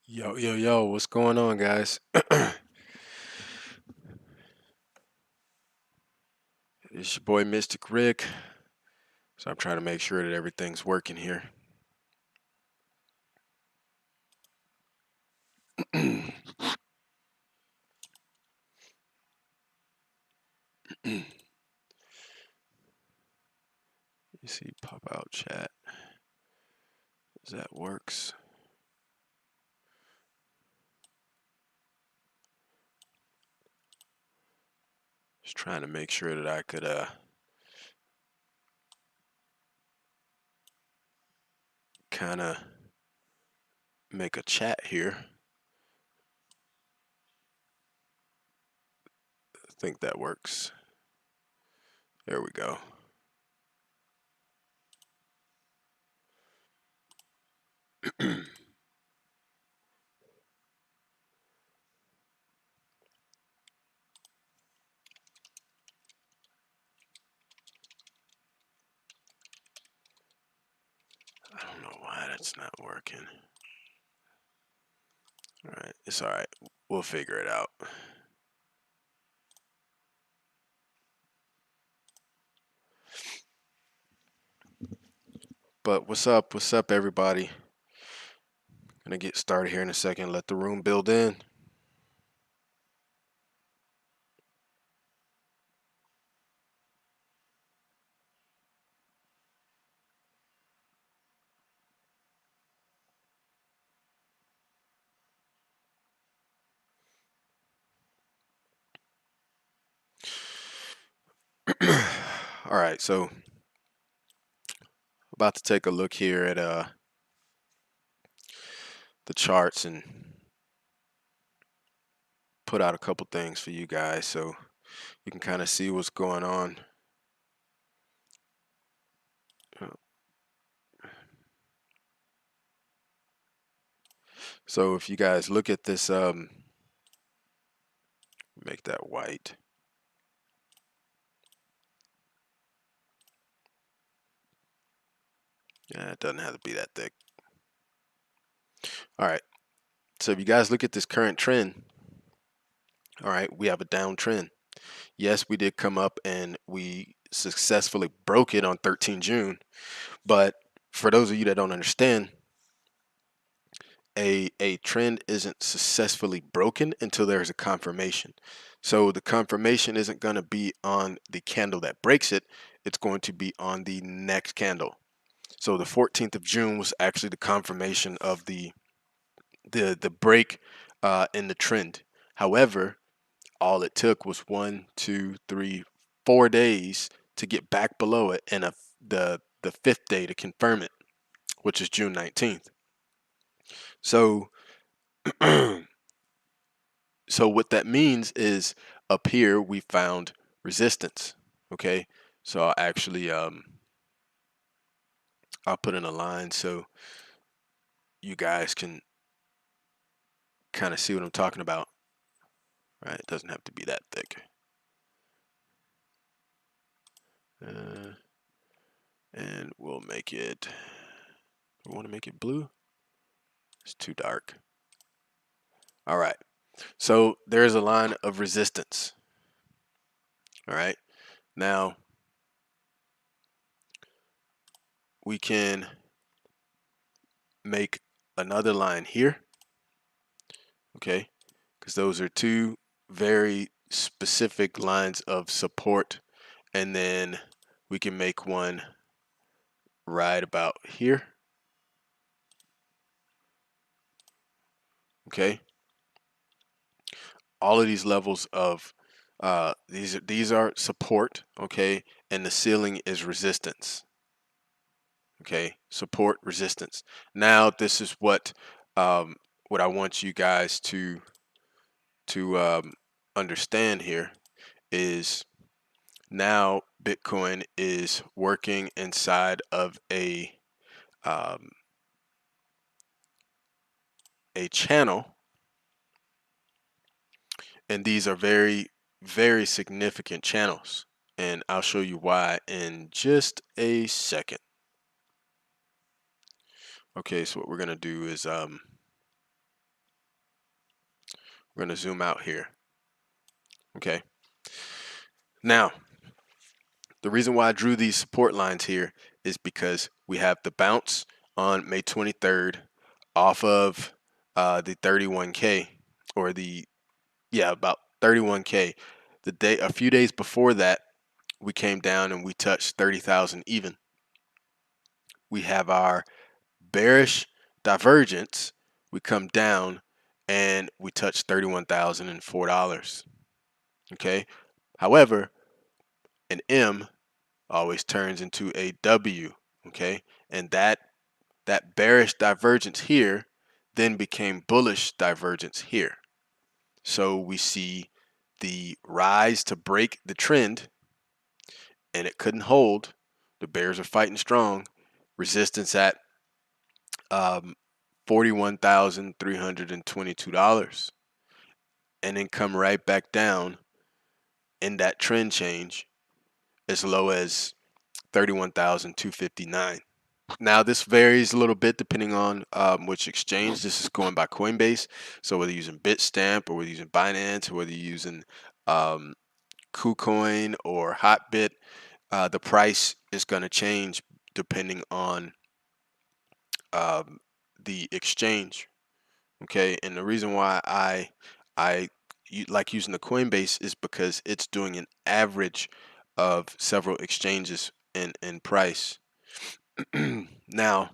Yo, what's going on, guys? It's your boy Mystic Rick. So I'm trying to make sure that everything's working here. You see, pop out chat. As that works. Just trying to make sure that I could kind of make a chat here. I think that works. There we go. I don't know why that's not working. All right, it's all right. We'll figure it out. But what's up? What's up, everybody? Gonna get started here in a second. Let the room build in. All right, so about to take a look here at the charts and put out a couple things for you guys so you can kind of see what's going on. So if you guys look at this, make that white. Yeah, it doesn't have to be that thick. All right, so if you guys look at this current trend, all right, we have a downtrend. Yes, we did come up and we successfully broke it on 13 June, but for those of you that don't understand, a trend isn't successfully broken until there's a confirmation. So the confirmation isn't going to be on the candle that breaks it, it's going to be on the next candle. So the 14th of June was actually the confirmation of the break in the trend. However, all it took was 1, 2, 3, 4 days to get back below it, and the fifth day to confirm it, which is June 19th. So so what that means is up here we found resistance. Okay, so I'll actually I'll put in a line so you guys can kind of see what I'm talking about. Right, it doesn't have to be that thick. And we'll make it, we want to make it blue. It's too dark. All right, so there's a line of resistance. All right, now we can make another line here. Okay, because those are two very specific lines of support, and then we can make one right about here. Okay, all of these levels of these are support. Okay, and the ceiling is resistance. Okay, support, resistance. Now this is what I want you guys to understand here is now Bitcoin is working inside of a channel, and these are very, very significant channels. and I'll show you why in just a second. Okay, so what we're gonna do is we're gonna zoom out here. Okay, now the reason why I drew these support lines here is because we have the bounce on May 23rd off of the 31K, or about 31K. A few days before that, we came down and we touched 30,000 even. We have our bearish divergence. We come down and we touch $31,004. Okay. However, an M always turns into a W. Okay. And that bearish divergence here then became bullish divergence here. So we see the rise to break the trend, and it couldn't hold. The bears are fighting strong. Resistance at $41,322, and then come right back down in that trend change as low as 31,259. Now this varies a little bit depending on which exchange. This is going by Coinbase, so whether you're using Bitstamp or whether you're using Binance or whether you're using KuCoin or Hotbit, the price is going to change depending on the exchange. Okay, and the reason why I like using the Coinbase is because it's doing an average of several exchanges in price. Now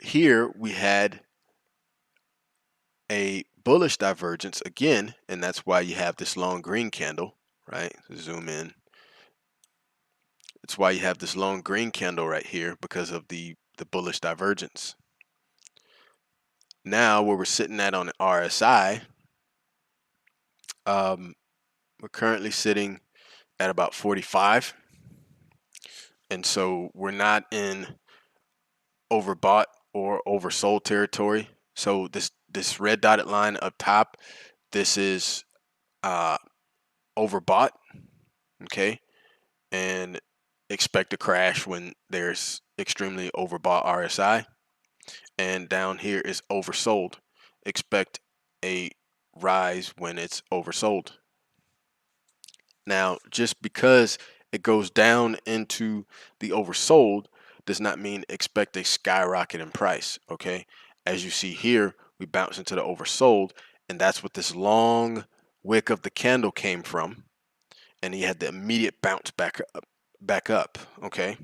here we had a bullish divergence again, and that's why you have this long green candle, right? Zoom in. It's why you have this long green candle right here, because of the bullish divergence. Now where we're sitting at on the RSI, we're currently sitting at about 45, and so we're not in overbought or oversold territory. So this red dotted line up top, this is overbought, okay, and expect a crash when there's extremely overbought RSI. And down here is oversold. Expect a rise when it's oversold. Now, just because it goes down into the oversold does not mean expect a skyrocket in price, okay? As you see here, we bounce into the oversold, and that's what this long wick of the candle came from, and he had the immediate bounce back up, okay?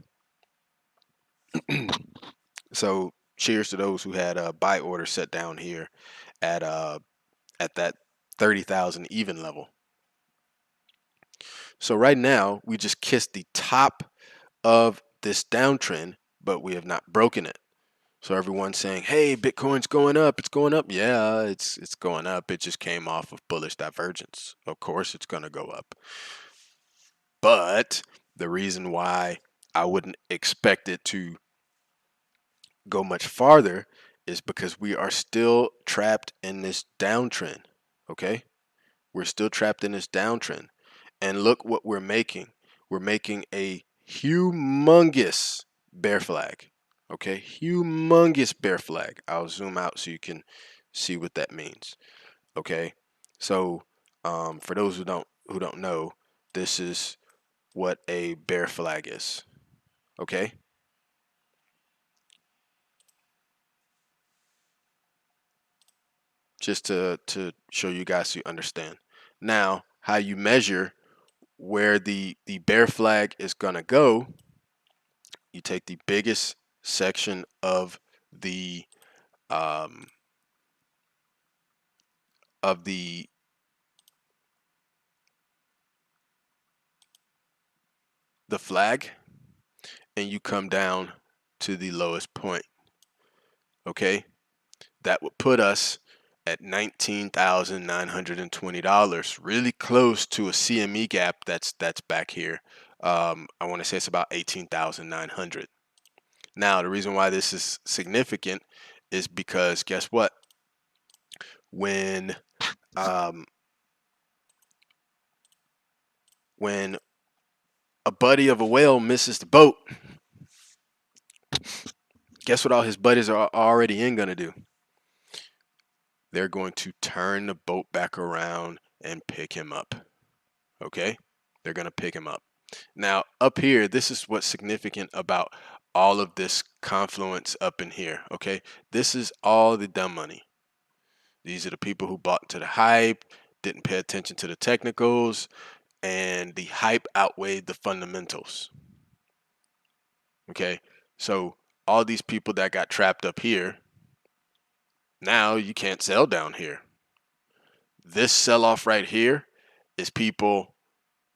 So cheers to those who had a buy order set down here at that 30,000 even level. So right now we just kissed the top of this downtrend, but we have not broken it. So everyone's saying, "Hey, Bitcoin's going up. It's going up." Yeah, it's going up. It just came off of bullish divergence. Of course, it's going to go up. But the reason why I wouldn't expect it to go much farther is because we are still trapped in this downtrend. Okay? We're still trapped in this downtrend. And look what we're making. We're making a humongous bear flag. Okay, humongous bear flag. I'll zoom out so you can see what that means. Okay, so for those who don't know, this is what a bear flag is. Okay, just to show you guys so you understand. Now, how you measure where the bear flag is gonna go, you take the biggest section of the um, of the flag, and you come down to the lowest point. Okay, that would put us at $19,920, really close to a CME gap that's back here. I want to say it's about 18,900. Now, the reason why this is significant is because guess what? When when a buddy of a whale misses the boat, guess what all his buddies are already in gonna do? They're going to turn the boat back around and pick him up. Okay? They're gonna pick him up. Now, up here, this is what's significant about all of this confluence up in here. Okay? This is all the dumb money. These are the people who bought into the hype, didn't pay attention to the technicals, and the hype outweighed the fundamentals. Okay, so all these people that got trapped up here, now you can't sell down here. This sell-off right here is people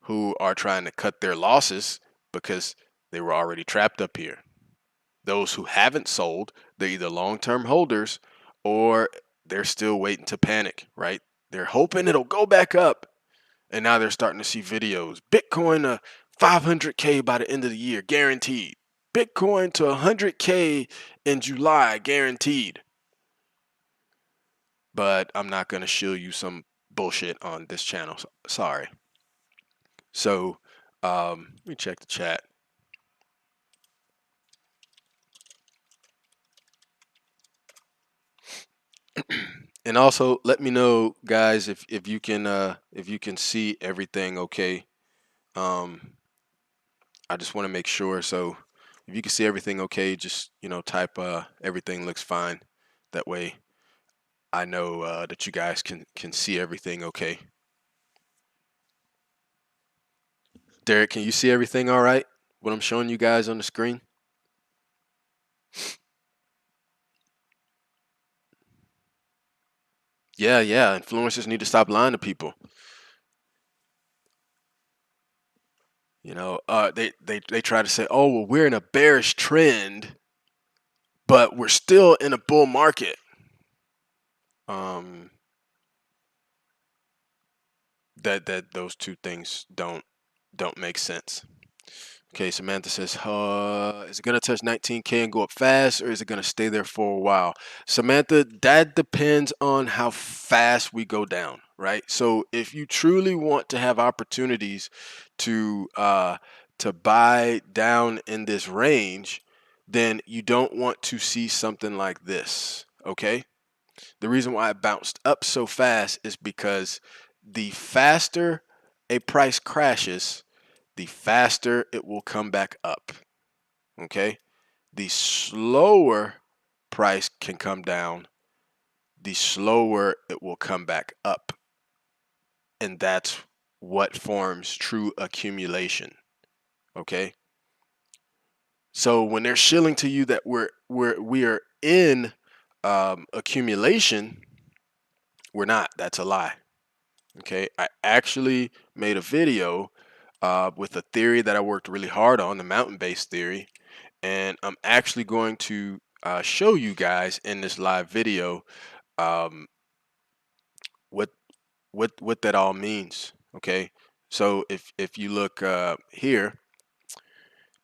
who are trying to cut their losses because they were already trapped up here. Those who haven't sold, they're either long-term holders or they're still waiting to panic, right? They're hoping it'll go back up. And now they're starting to see videos. Bitcoin to 500K by the end of the year, guaranteed. Bitcoin to 100K in July, guaranteed. But I'm not going to show you some bullshit on this channel. Sorry. So let me check the chat. And also let me know, guys, if you can see everything okay. I just want to make sure. So if you can see everything okay, just type everything looks fine. That way I know that you guys can see everything okay. Derek, can you see everything all right? What I'm showing you guys on the screen? Yeah, influencers need to stop lying to people. They try to say, oh, well, we're in a bearish trend, but we're still in a bull market. That those two things don't make sense. Okay, Samantha says, is it going to touch 19K and go up fast, or is it going to stay there for a while? Samantha, that depends on how fast we go down, right? So if you truly want to have opportunities to buy down in this range, then you don't want to see something like this, okay? The reason why it bounced up so fast is because the faster a price crashes, the faster it will come back up. Okay? The slower price can come down, the slower it will come back up. And that's what forms true accumulation. Okay? So when they're shilling to you that we are in accumulation, we're not. That's a lie. Okay, I actually made a video with a theory that I worked really hard on, the mountain-based theory, and I'm actually going to show you guys in this live video what that all means. Okay, so if you look here,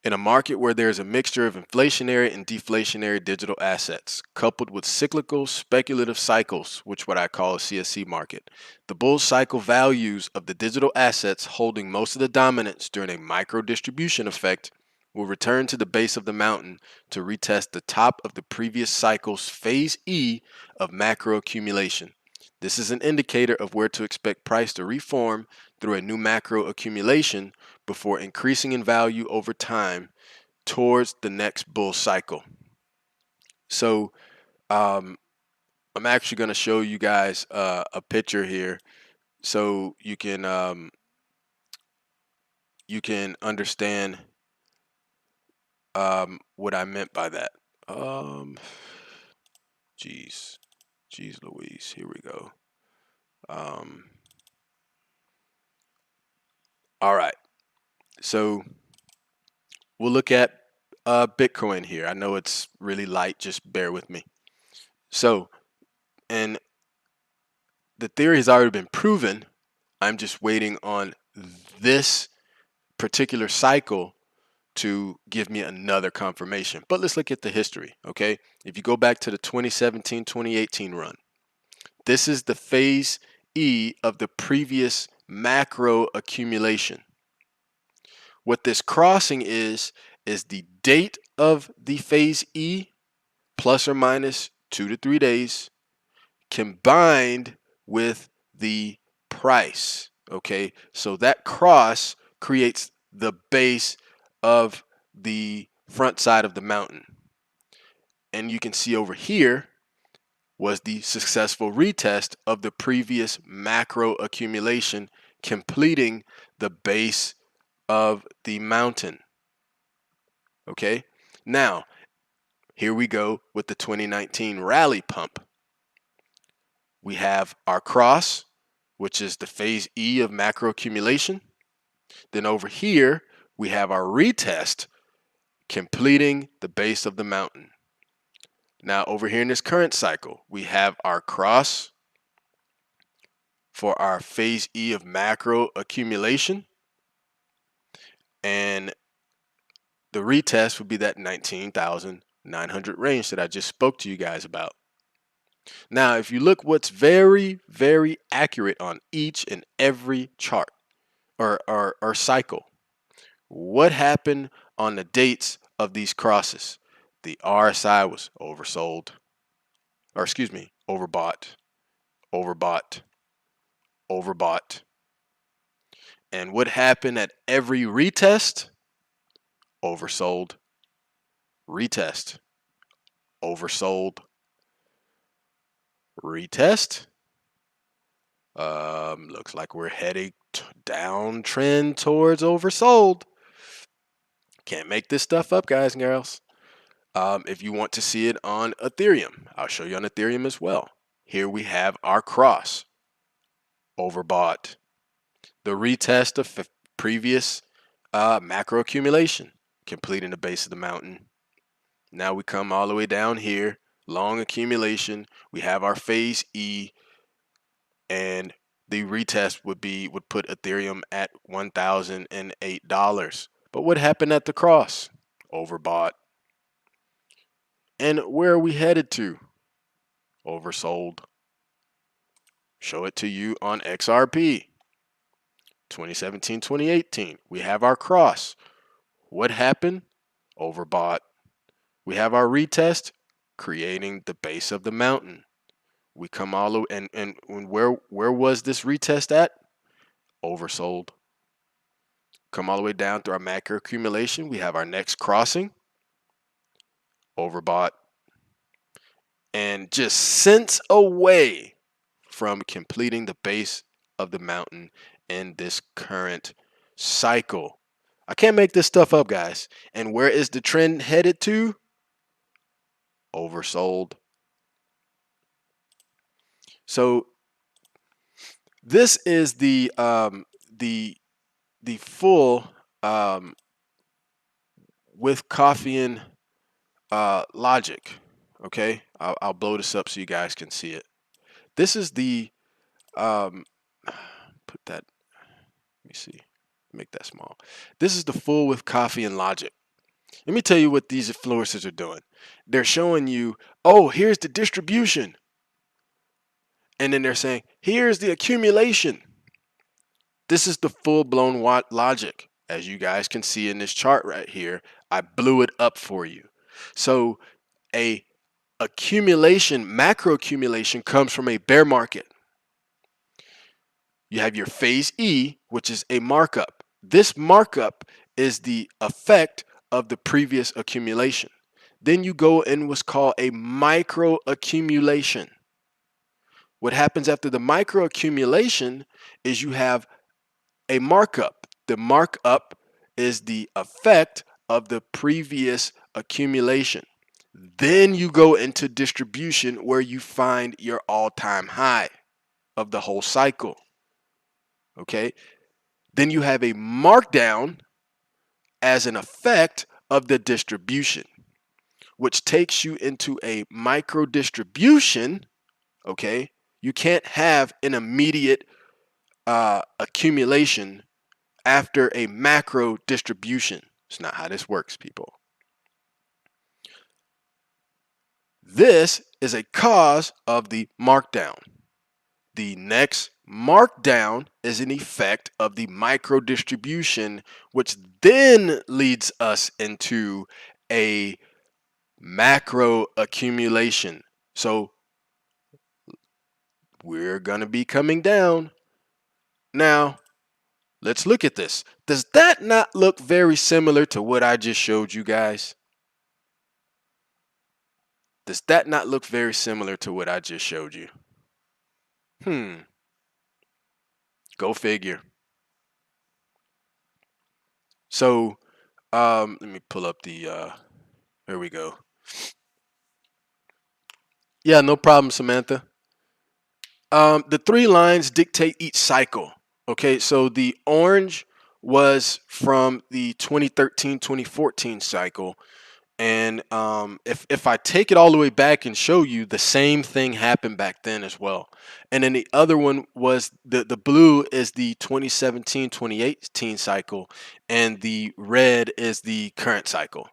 in a market where there's a mixture of inflationary and deflationary digital assets, coupled with cyclical speculative cycles, which what I call a CSC market, the bull cycle values of the digital assets holding most of the dominance during a micro distribution effect will return to the base of the mountain to retest the top of the previous cycle's phase E of macro accumulation. This is an indicator of where to expect price to reform through a new macro accumulation before increasing in value over time towards the next bull cycle. So I'm actually going to show you guys a picture here so you can understand what I meant by that. Geez Louise, here we go. All right, so we'll look at Bitcoin here. I know it's really light, just bear with me. So, and the theory has already been proven. I'm just waiting on this particular cycle to give me another confirmation. But let's look at the history, okay? If you go back to the 2017-2018 run, this is the phase E of the previous macro accumulation, What this crossing is the date of the phase E plus or minus 2 to 3 days combined with the price. Okay, so that cross creates the base of the front side of the mountain. And you can see over here was the successful retest of the previous macro accumulation, completing the base of the mountain. Okay, now here we go with the 2019 rally pump. We have our cross, which is the phase E of macro accumulation. Then over here, we have our retest, completing the base of the mountain. Now over here in this current cycle, we have our cross for our phase E of macro accumulation. And the retest would be that 19,900 range that I just spoke to you guys about. Now, if you look what's very, very accurate on each and every chart or cycle, what happened on the dates of these crosses? The RSI was oversold, or excuse me, overbought, overbought, overbought. And what happened at every retest? Oversold, retest, oversold, retest. Looks like we're heading downtrend towards oversold. Can't make this stuff up, guys and girls. If you want to see it on Ethereum, I'll show you on Ethereum as well. Here we have our cross, overbought. The retest of previous macro accumulation, completing the base of the mountain. Now we come all the way down here, long accumulation. We have our phase E, and the retest would put Ethereum at $1,008. But what happened at the cross? Overbought. And where are we headed to? Oversold. Show it to you on XRP. 2017, 2018. We have our cross. What happened? Overbought. We have our retest, creating the base of the mountain. We come all the way, and where was this retest at? Oversold. Come all the way down through our macro accumulation. We have our next crossing. Overbought. And just cents away from completing the base of the mountain in this current cycle. I can't make this stuff up, guys. And where is the trend headed to? Oversold. So this is the full with coffee and logic. Okay, I'll blow this up so you guys can see it. This is the put that. Let me see. Make that small. This is the full with coffee and logic. Let me tell you what these influencers are doing. They're showing you, oh, here's the distribution. And then they're saying, here's the accumulation. This is the full-blown logic. As you guys can see in this chart right here, I blew it up for you. So a accumulation, macro accumulation, comes from a bear market. You have your phase E, which is a markup. This markup is the effect of the previous accumulation. Then you go in what's called a micro accumulation. What happens after the micro accumulation is you have a markup. The markup is the effect of the previous accumulation. Then you go into distribution where you find your all-time high of the whole cycle. Okay? Then you have a markdown as an effect of the distribution, which takes you into a micro distribution. Okay? You can't have an immediate accumulation after a macro distribution. It's not how this works, people. This is a cause of the markdown. The next Markdown is an effect of the micro distribution, which then leads us into a macro accumulation. So we're going to be coming down. Now, let's look at this. Does that not look very similar to what I just showed you guys? Does that not look very similar to what I just showed you? Go figure. So, let me pull up the, there we go. Yeah, no problem, Samantha. The three lines dictate each cycle. Okay, so the orange was from the 2013-2014 cycle. And if I take it all the way back and show you, the same thing happened back then as well. And then the other one was the blue is the 2017-2018 cycle, and the red is the current cycle.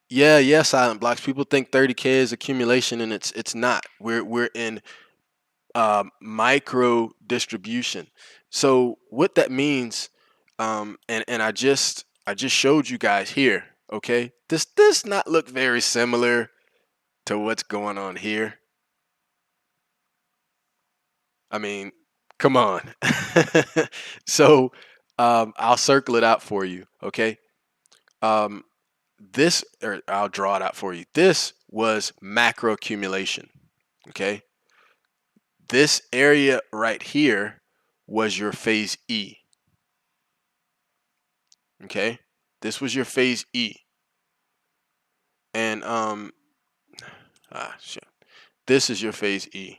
Yeah, silent blocks. People think 30K is accumulation, and it's not. We're in micro distribution. So what that means, and I just showed you guys here. Okay, this not look very similar to what's going on here? I mean, come on. So I'll circle it out for you. Okay, um, this, or I'll draw it out for you. This was macro accumulation. Okay, this area right here was your phase E. Okay, this was your phase E, and shit. This is your phase E.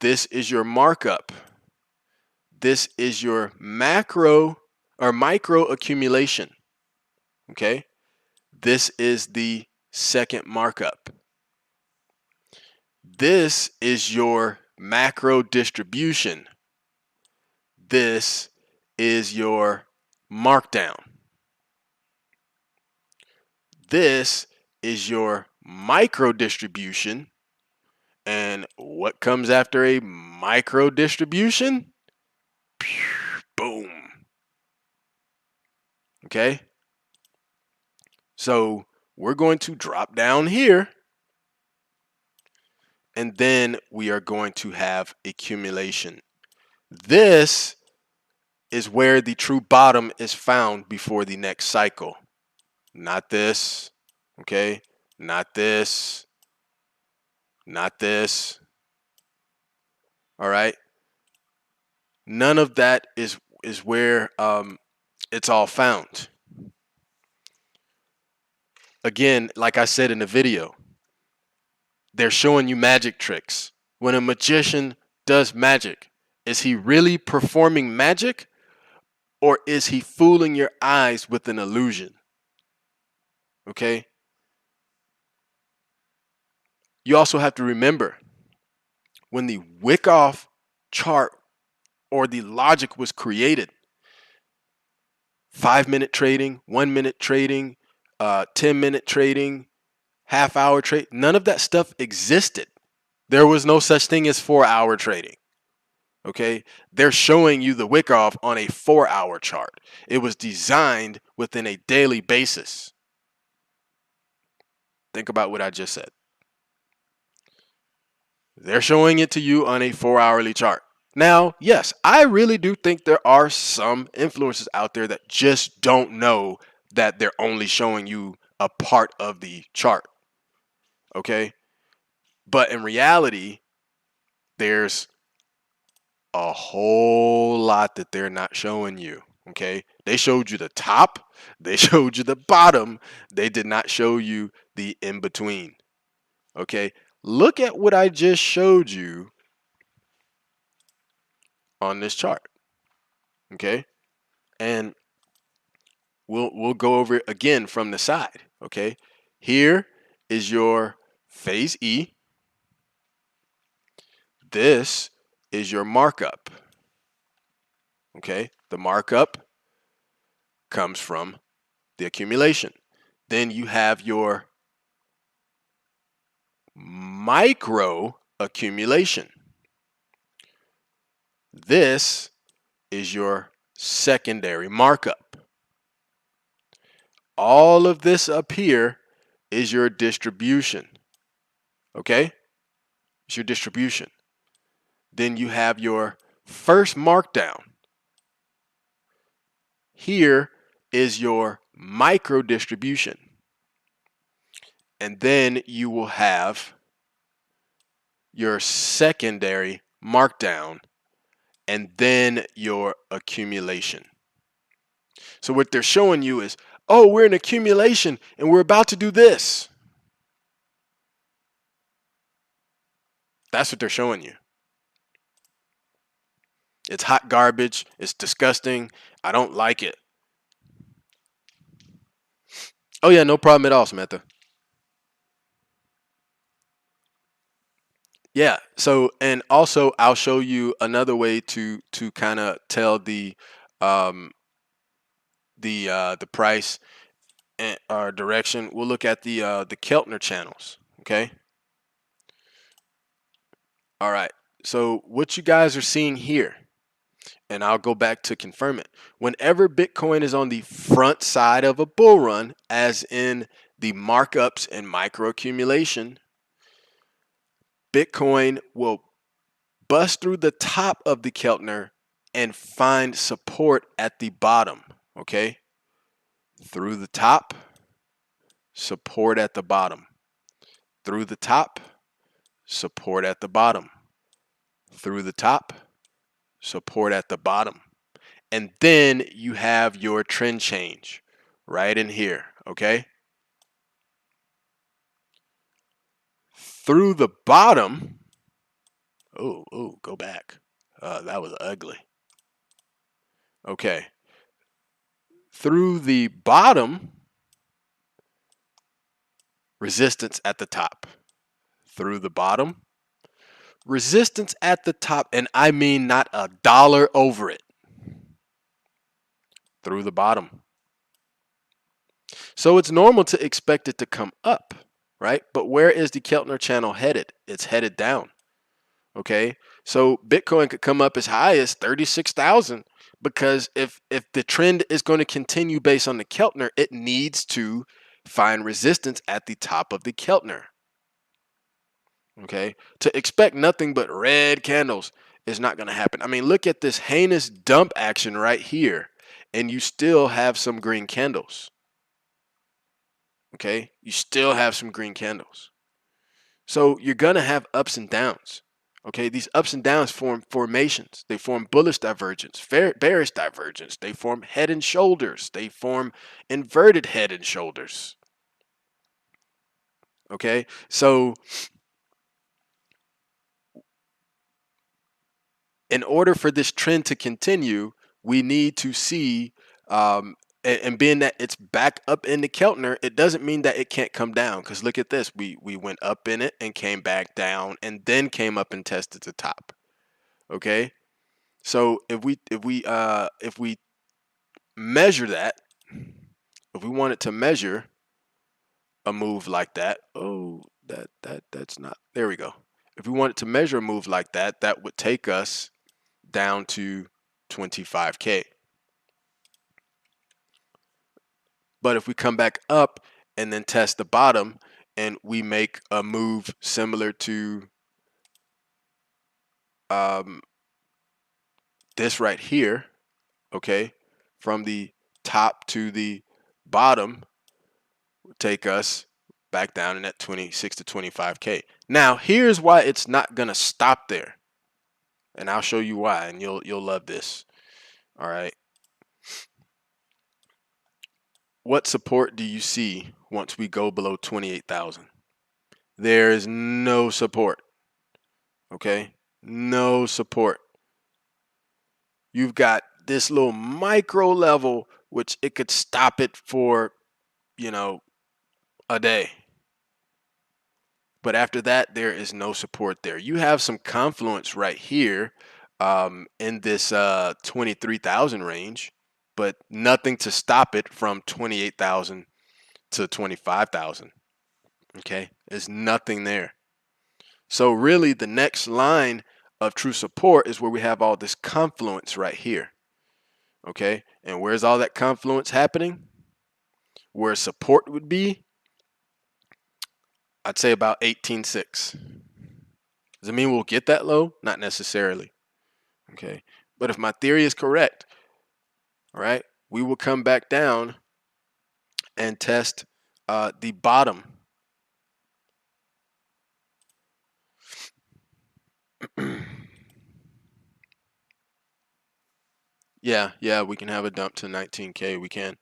This is your markup. This is your macro or micro accumulation. Okay, this is the second markup. This is your macro distribution. This is your markdown. This is your micro distribution. And what comes after a micro distribution? Boom. Okay. So we're going to drop down here, and then we are going to have accumulation. This is where the true bottom is found before the next cycle. Not this. Okay. Not this. Not this. All right. None of that is where it's all found. Again, like I said in the video, they're showing you magic tricks. When a magician does magic, is he really performing magic, or is he fooling your eyes with an illusion? Okay. You also have to remember, when the wick-off chart or the logic was created, 5-minute trading, 1-minute trading, 10-minute trading, half-hour trade, none of that stuff existed. There was no such thing as 4-hour trading. Okay, they're showing you the wick off on a 4-hour chart. It was designed within a daily basis. Think about what I just said. They're showing it to you on a 4-hourly chart. Now, yes, I really do think there are some influencers out there that just don't know that they're only showing you a part of the chart. Okay, but in reality, there's a whole lot that they're not showing you. Okay, they showed you the top, they showed you the bottom, they did not show you the in between. Okay, look at what I just showed you on this chart. Okay, and we'll go over it again from the side. Okay, here is your phase E. This is your markup. Okay, the markup comes from the accumulation. Then you have your micro accumulation. This is your secondary markup. All of this up here is your distribution. Okay? It's your distribution. Then you have your first markdown. Here is your micro distribution. And then you will have your secondary markdown, and then your accumulation. So what they're showing you is, oh, we're in accumulation and we're about to do this. That's what they're showing you. It's hot garbage. It's disgusting. I don't like it. Oh yeah, no problem at all, Samantha. Yeah. So, and also I'll show you another way to kind of tell the price and direction. We'll look at the Keltner channels. Okay. All right. So what you guys are seeing here, and I'll go back to confirm it. Whenever Bitcoin is on the front side of a bull run, as in the markups and micro accumulation, Bitcoin will bust through the top of the Keltner and find support at the bottom. Okay? Through the top, support at the bottom. Through the top, support at the bottom. Through the top, support at the bottom. And then you have your trend change right in here, okay? Through the bottom, go back. That was ugly. Okay. Through the bottom, resistance at the top. Through the bottom, resistance at the top, and I mean not a dollar over it. Through the bottom. So it's normal to expect it to come up, right? But where is the Keltner channel headed? It's headed down. Okay, so Bitcoin could come up as high as 36,000 because if the trend is going to continue based on the Keltner, it needs to find resistance at the top of the Keltner. Okay, to expect nothing but red candles is not going to happen. I mean, look at this heinous dump action right here, and you still have some green candles. Okay, you still have some green candles. So you're going to have ups and downs. Okay, these ups and downs form formations. They form bullish divergence, bearish divergence. They form head and shoulders. They form inverted head and shoulders. Okay, so in order for this trend to continue, we need to see, and being that it's back up in the Keltner, it doesn't mean that it can't come down. Because look at this, we went up in it and came back down, and then came up and tested the top. Okay, so if we measure that, if we wanted to measure a move like that, that's not, there we go. If we wanted to measure a move like that, that would take us down to 25K. But if we come back up and then test the bottom and we make a move similar to this right here, okay, from the top to the bottom, would take us back down in that 26 to 25K. Now, here's why it's not gonna stop there, and I'll show you why, and you'll love this. All right. What support do you see once we go below 28,000? There is no support. Okay, no support. You've got this little micro level, which it could stop it for, you know, a day. But after that, there is no support there. You have some confluence right here in this 23,000 range, but nothing to stop it from 28,000 to 25,000. Okay, there's nothing there. So really the next line of true support is where we have all this confluence right here. Okay, and where's all that confluence happening? Where support would be, I'd say about 18.6. Does it mean we'll get that low? Not necessarily. Okay, but if my theory is correct, all right, we will come back down and test the bottom. Yeah, we can have a dump to 19K. We can.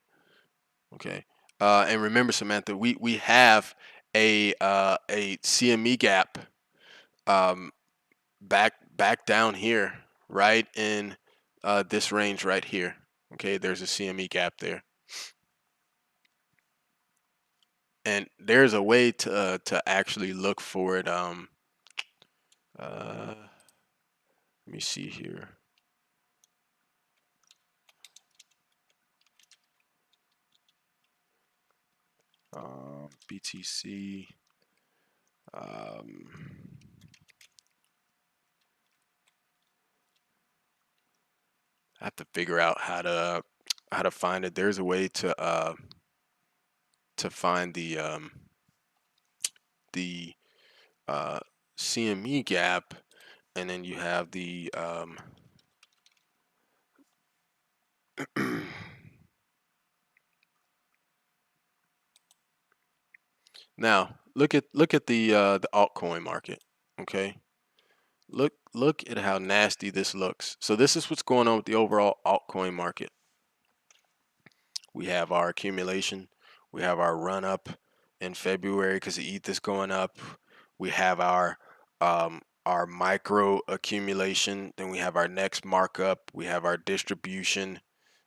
Okay, and remember, Samantha, we have a CME gap um, back down here, right in this range right here. Okay, there's a CME gap there, and there's a way to actually look for it. Let me see here. BTC. I have to figure out how to find it. There's a way to find the CME gap, and then you have the now look at the altcoin market. Okay, look at how nasty this looks. So this is what's going on with the overall altcoin market. We have our accumulation, we have our run up in February because the ETH is going up. We have our micro accumulation, then we have our next markup, we have our distribution,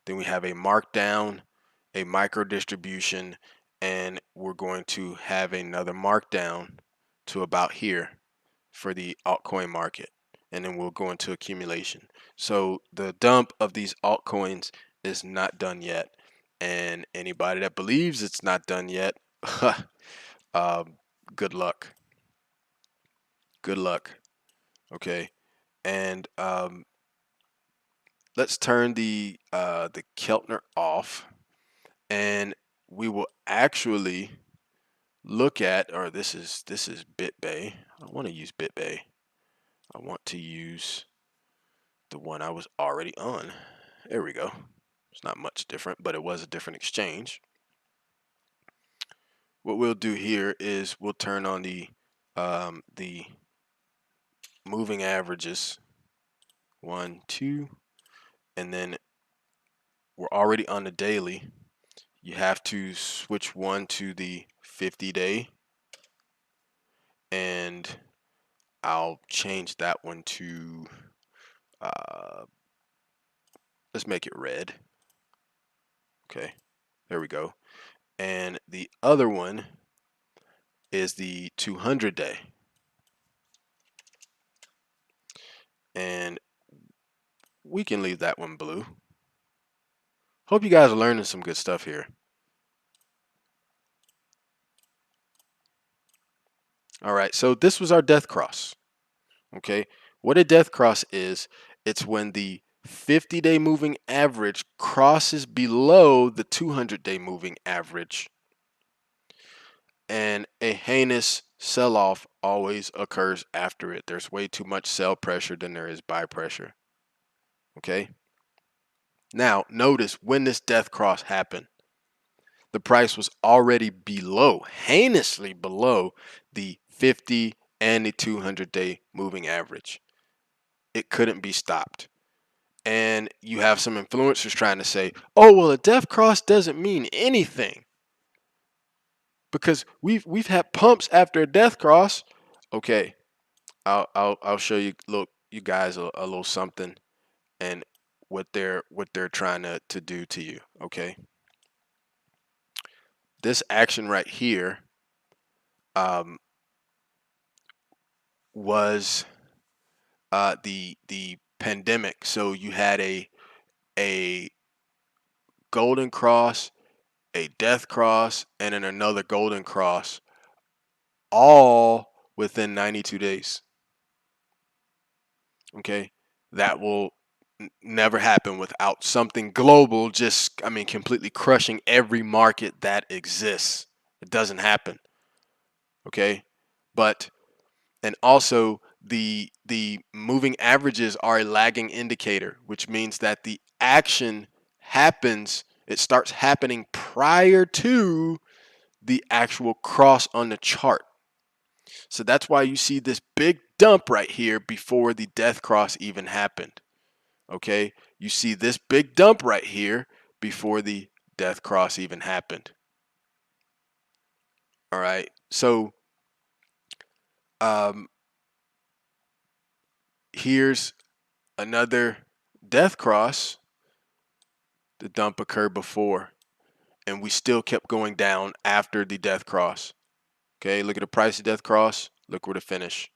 then we have a markdown, a micro distribution, and we're going to have another markdown to about here for the altcoin market, and then we'll go into accumulation. So the dump of these altcoins is not done yet, and anybody that believes it's not done yet, good luck. Good luck. Okay, and let's turn the Keltner off, and we will actually look at, or this is BitBay. I don't want to use BitBay. I want to use the one I was already on. There we go. It's not much different, but it was a different exchange. What we'll do here is we'll turn on the moving averages. 1, 2, and then we're already on the daily. You have to switch one to the 50-day, and I'll change that one to let's make it red. Okay, there we go. And the other one is the 200-day, and we can leave that one blue. Hope you guys are learning some good stuff here. All right, so this was our death cross. Okay, what a death cross is, it's when the 50-day moving average crosses below the 200-day moving average, and a heinous sell-off always occurs after it. There's way too much sell pressure than there is buy pressure. Okay, now notice when this death cross happened, the price was already below, heinously below, the 50 and the 200-day moving average. It couldn't be stopped. And you have some influencers trying to say, oh, well, a death cross doesn't mean anything because we've had pumps after a death cross. Okay, I'll show you, look, you guys a little something and what they're trying to do to you. Okay, this action right here was the pandemic. So you had a golden cross, a death cross, and then another golden cross, all within 92 days. Okay, that will never happen without something global just, I mean, completely crushing every market that exists. It doesn't happen. Okay, but and also the moving averages are a lagging indicator, which means that the action happens, it starts happening prior to the actual cross on the chart. So that's why you see this big dump right here before the death cross even happened. Okay, you see this big dump right here before the death cross even happened. All right, so um, here's another death cross. The dump occurred before, and we still kept going down after the death cross. Okay, look at the price of death cross. Look where to finish.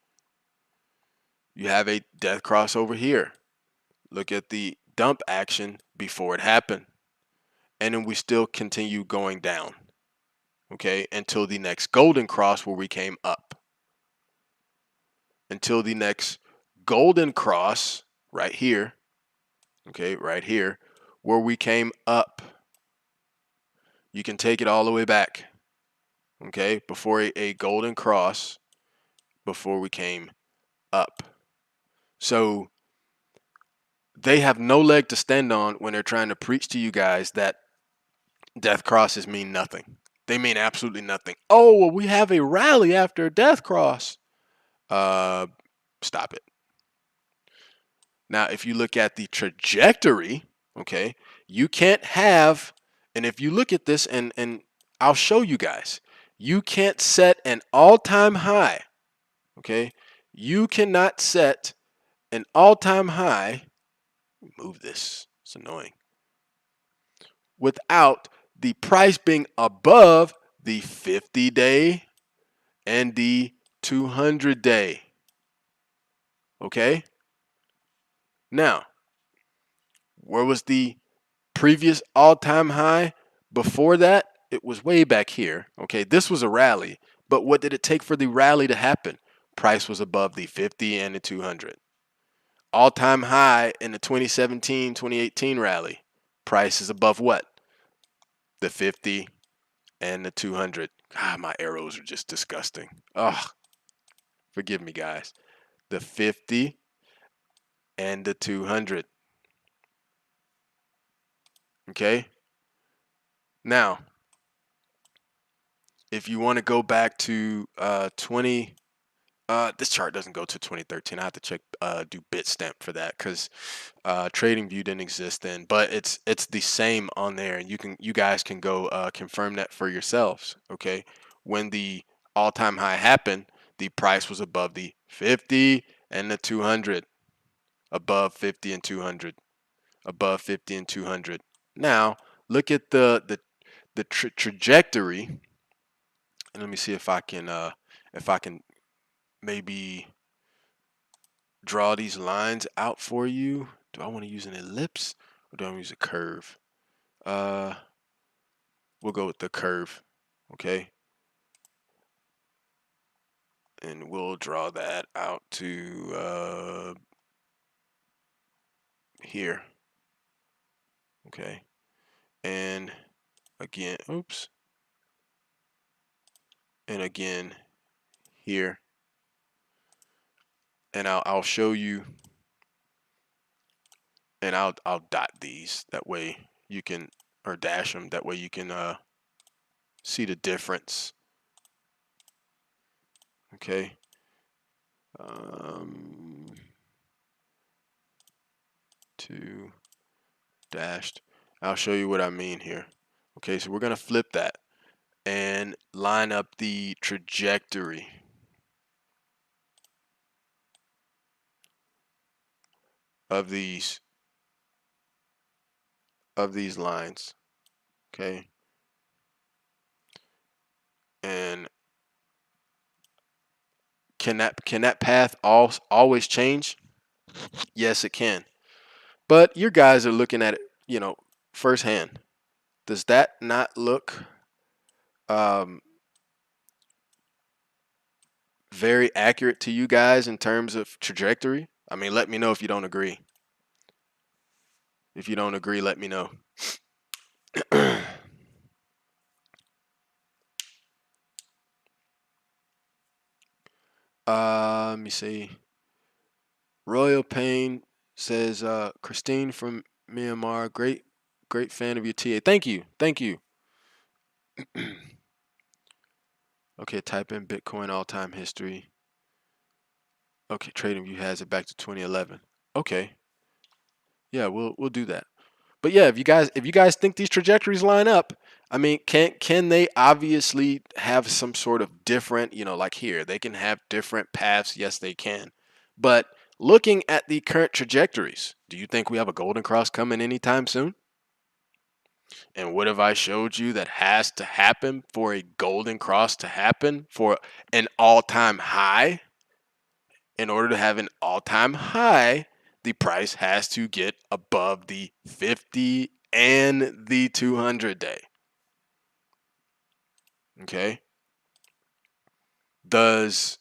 You have a death cross over here. Look at the dump action before it happened. And then we still continue going down. Okay, until the next golden cross where we came up. Until the next golden cross right here. Okay, right here, where we came up. You can take it all the way back. Okay, before a golden cross, before we came up. So they have no leg to stand on when they're trying to preach to you guys that death crosses mean nothing. They mean absolutely nothing. Oh, well, we have a rally after a death cross. Stop it. Now, if you look at the trajectory, okay, you can't have, and if you look at this, and I'll show you guys, you can't set an all-time high, okay? You cannot set an all-time high, move this, it's annoying, without the price being above the 50-day and the 200-day, okay? Now, where was the previous all-time high? Before that, it was way back here. Okay, this was a rally, but what did it take for the rally to happen? Price was above the 50 and the 200. All-time high in the 2017-2018 rally. Price is above what? The 50 and the 200. God, my arrows are just disgusting. Oh, forgive me, guys. The 50 and the 200. Okay? Now, if you want to go back to 20, this chart doesn't go to 2013. I have to check, do Bitstamp for that because TradingView didn't exist then. But it's the same on there, and you guys can go confirm that for yourselves. Okay, when the all-time high happened, the price was above the 50 and the 200, above 50 and 200, above 50 and 200. Now look at the trajectory. And let me see if I can maybe draw these lines out for you. Do I want to use an ellipse or do I want to use a curve? We'll go with the curve, okay? And we'll draw that out to here, okay? And again, oops. And again here. And I'll show you, and I'll dot these, that way you can, or dash them, that way you can see the difference. Okay. Two dashed. I'll show you what I mean here. Okay, so we're gonna flip that and line up the trajectory of these lines. Okay. And can that path always change? Yes, it can. But your guys are looking at it, firsthand. Does that not look very accurate to you guys in terms of trajectory? I mean, let me know if you don't agree. If you don't agree, let me know. Let me see. Royal Pain says, Christine from Myanmar, great fan of your TA. Thank you. Thank you. Okay, type in Bitcoin all-time history. Okay, TradingView has it back to 2011. Okay. Yeah, we'll do that. But yeah, if you guys think these trajectories line up, I mean, can they obviously have some sort of different, like here, they can have different paths. Yes, they can. But looking at the current trajectories, do you think we have a golden cross coming anytime soon? And what have I showed you that has to happen for a golden cross to happen for an all-time high? In order to have an all-time high, the price has to get above the 50 and the 200 day. Okay. Does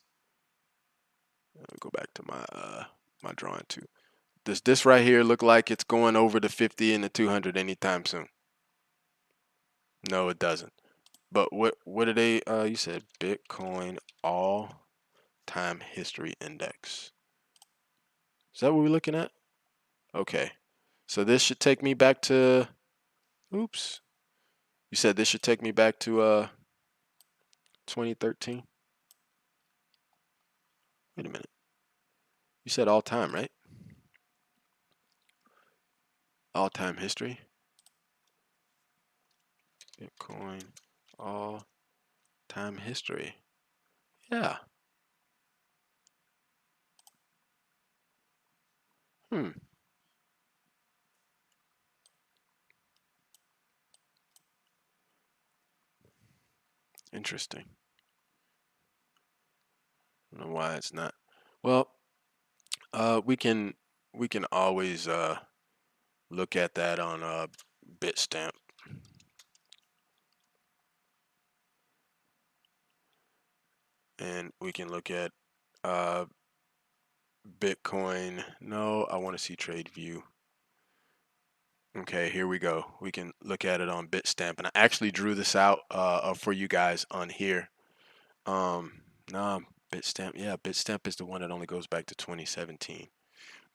let me go back to my drawing too. Does this right here look like it's going over the 50 and the 200 anytime soon? No, it doesn't. But what are they? You said Bitcoin all-time history index. Is that what we're looking at? Okay. So this should take me back to. Oops. You said this should take me back to 2013. Wait a minute. You said all time, right? All time history. Bitcoin all time history. Yeah. Hmm. Interesting. I don't know why it's not. Well, we can always look at that on Bitstamp, and we can look at uh Bitcoin. No, I want to see TradeView. Okay, here we go. We can look at it on Bitstamp, and I actually drew this out for you guys on here. No, Bitstamp. Yeah, Bitstamp is the one that only goes back to 2017.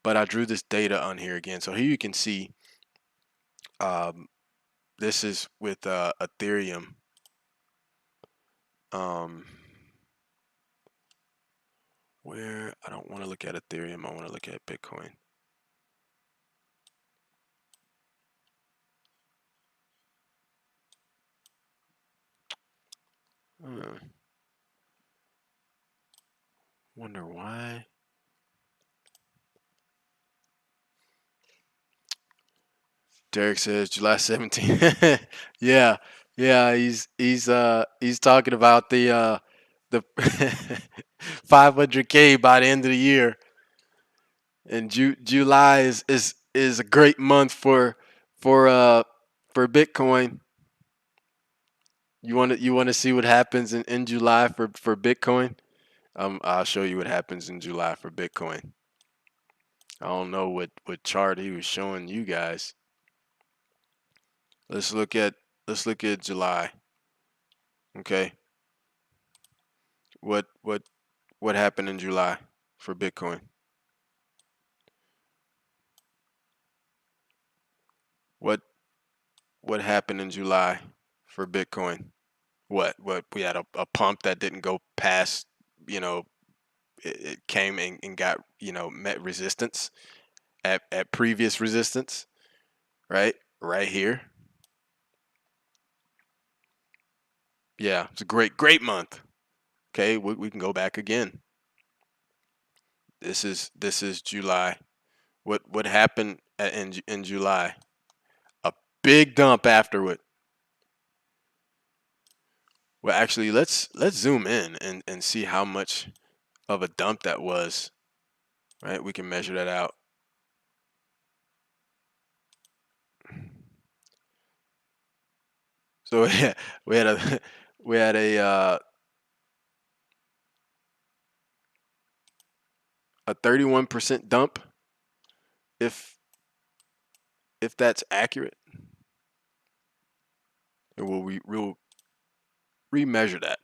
But I drew this data on here again, so here you can see. Um, this is with Ethereum. Um, where I don't want to look at Ethereum, I want to look at Bitcoin. Wonder why. Derek says July 17th. Yeah, yeah, he's talking about the 500K by the end of the year, and July is a great month for uh for Bitcoin. You want to see what happens in July for Bitcoin? I'll show you what happens in July for Bitcoin. I don't know what chart he was showing you guys. Let's look at July. Okay. What happened in July for Bitcoin? What what happened in July for Bitcoin? What we had a pump that didn't go past, you know, it came and got, met resistance at previous resistance, right? Right here. Yeah, it's a great month. Okay, we can go back again. This is July. What happened in July? A big dump afterward. Well, actually, let's zoom in and see how much of a dump that was. Right, we can measure that out. So yeah, we had a we had a a 31% dump, if that's accurate. And we'll remeasure that.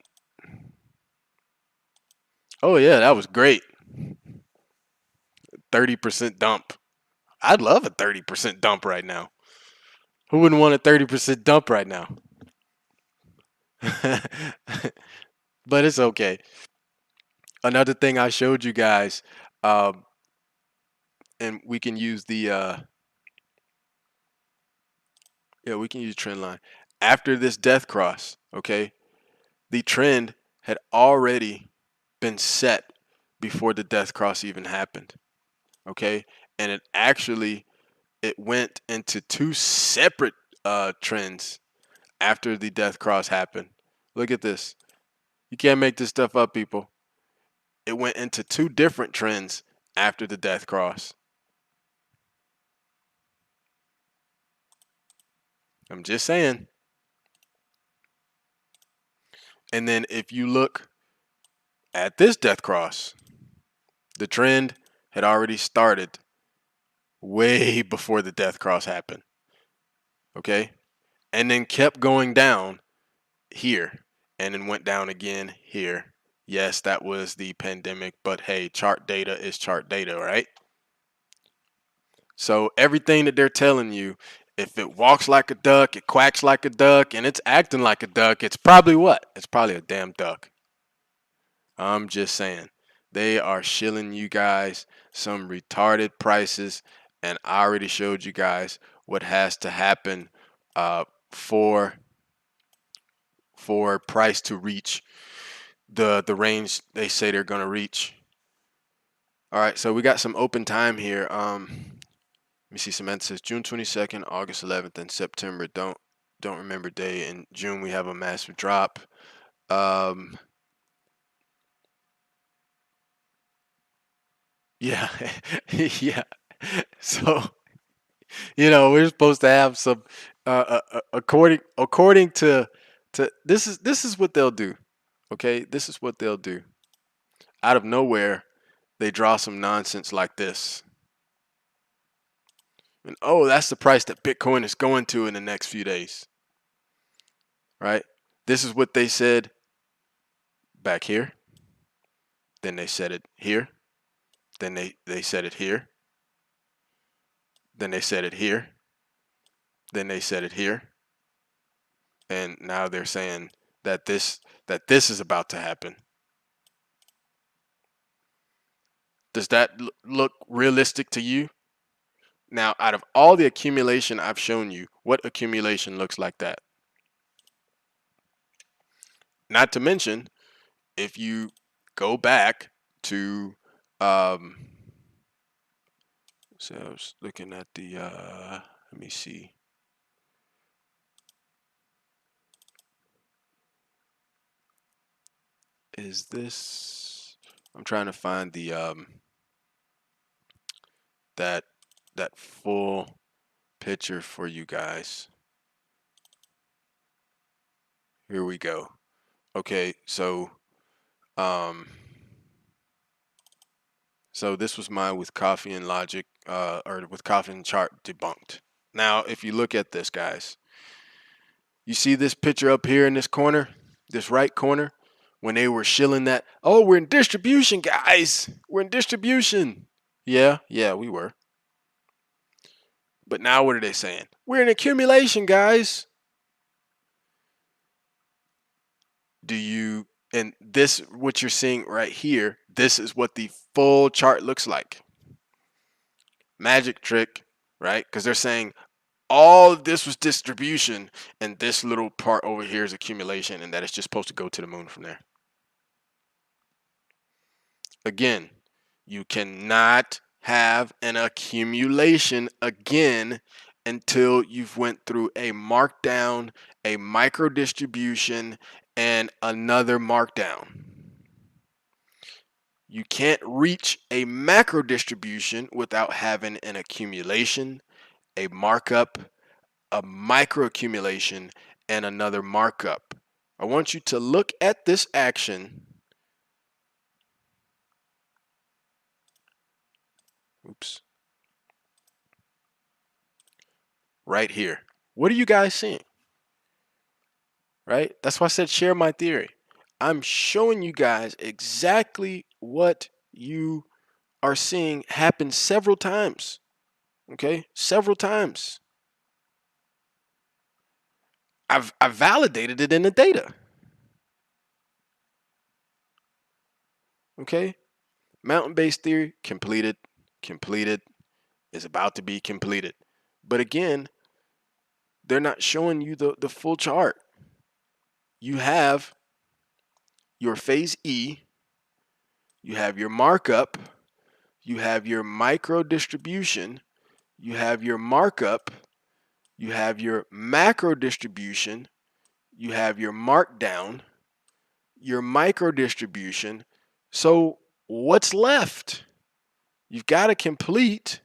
Oh yeah, that was great. 30% dump. I'd love a 30% dump right now. Who wouldn't want a 30% dump right now? But it's okay. Another thing I showed you guys, um, and we can use the yeah, we can use trend line. After this death cross, okay, the trend had already been set before the death cross even happened. Okay, and it went into two separate trends after the death cross happened. Look at this. You can't make this stuff up, people. It went into two different trends after the death cross. I'm just saying. And then if you look at this death cross, the trend had already started way before the death cross happened. Okay? And then kept going down here and then went down again here. Yes, that was the pandemic, but hey, chart data is chart data, right? So everything that they're telling you, if it walks like a duck, it quacks like a duck, and it's acting like a duck, it's probably what? It's probably a damn duck. I'm just saying. They are shilling you guys some retarded prices, and I already showed you guys what has to happen for price to reach the range they say they're going to reach. All right, so we got some open time here. Let me see. Samantha says June 22nd, August 11th, and September. Don't remember day. In June we have a massive drop. Yeah, yeah. So we're supposed to have some according to this is what they'll do. Okay, this is what they'll do. Out of nowhere, they draw some nonsense like this. And oh, that's the price that Bitcoin is going to in the next few days. Right? This is what they said back here. Then they said it here. Then they said it here. Then they said it here. Then they said it here. And now they're saying that this is about to happen. Does that look realistic to you? Now, out of all the accumulation I've shown you, what accumulation looks like that? Not to mention, if you go back to, so I was looking at the, let me see. Is this, I'm trying to find the, that full picture for you guys. Here we go. Okay, so so this was mine with coffee and logic, or with coffee and chart debunked. Now, if you look at this, guys, you see this picture up here in this corner, this right corner, when they were shilling that, oh, we're in distribution, guys. We're in distribution. Yeah, we were. But now what are they saying? We're in accumulation, guys. And this, what you're seeing right here, this is what the full chart looks like. Magic trick, right? Because they're saying all of this was distribution and this little part over here is accumulation, and that it's just supposed to go to the moon from there. Again, you cannot have an accumulation again until you've went through a markdown, a micro distribution, and another markdown. You can't reach a macro distribution without having an accumulation, a markup, a micro accumulation, and another markup. I want you to look at this action right here. What are you guys seeing? Right? That's why I said share my theory. I'm showing you guys exactly what you are seeing happen several times. Okay? Several times. I've validated it in the data. Okay? Mountain-based theory completed, is about to be completed. But again, they're not showing you the full chart. You have your phase E, you have your markup, you have your micro distribution, you have your markup, you have your macro distribution, you have your markdown, your micro distribution. So what's left? You've got to complete.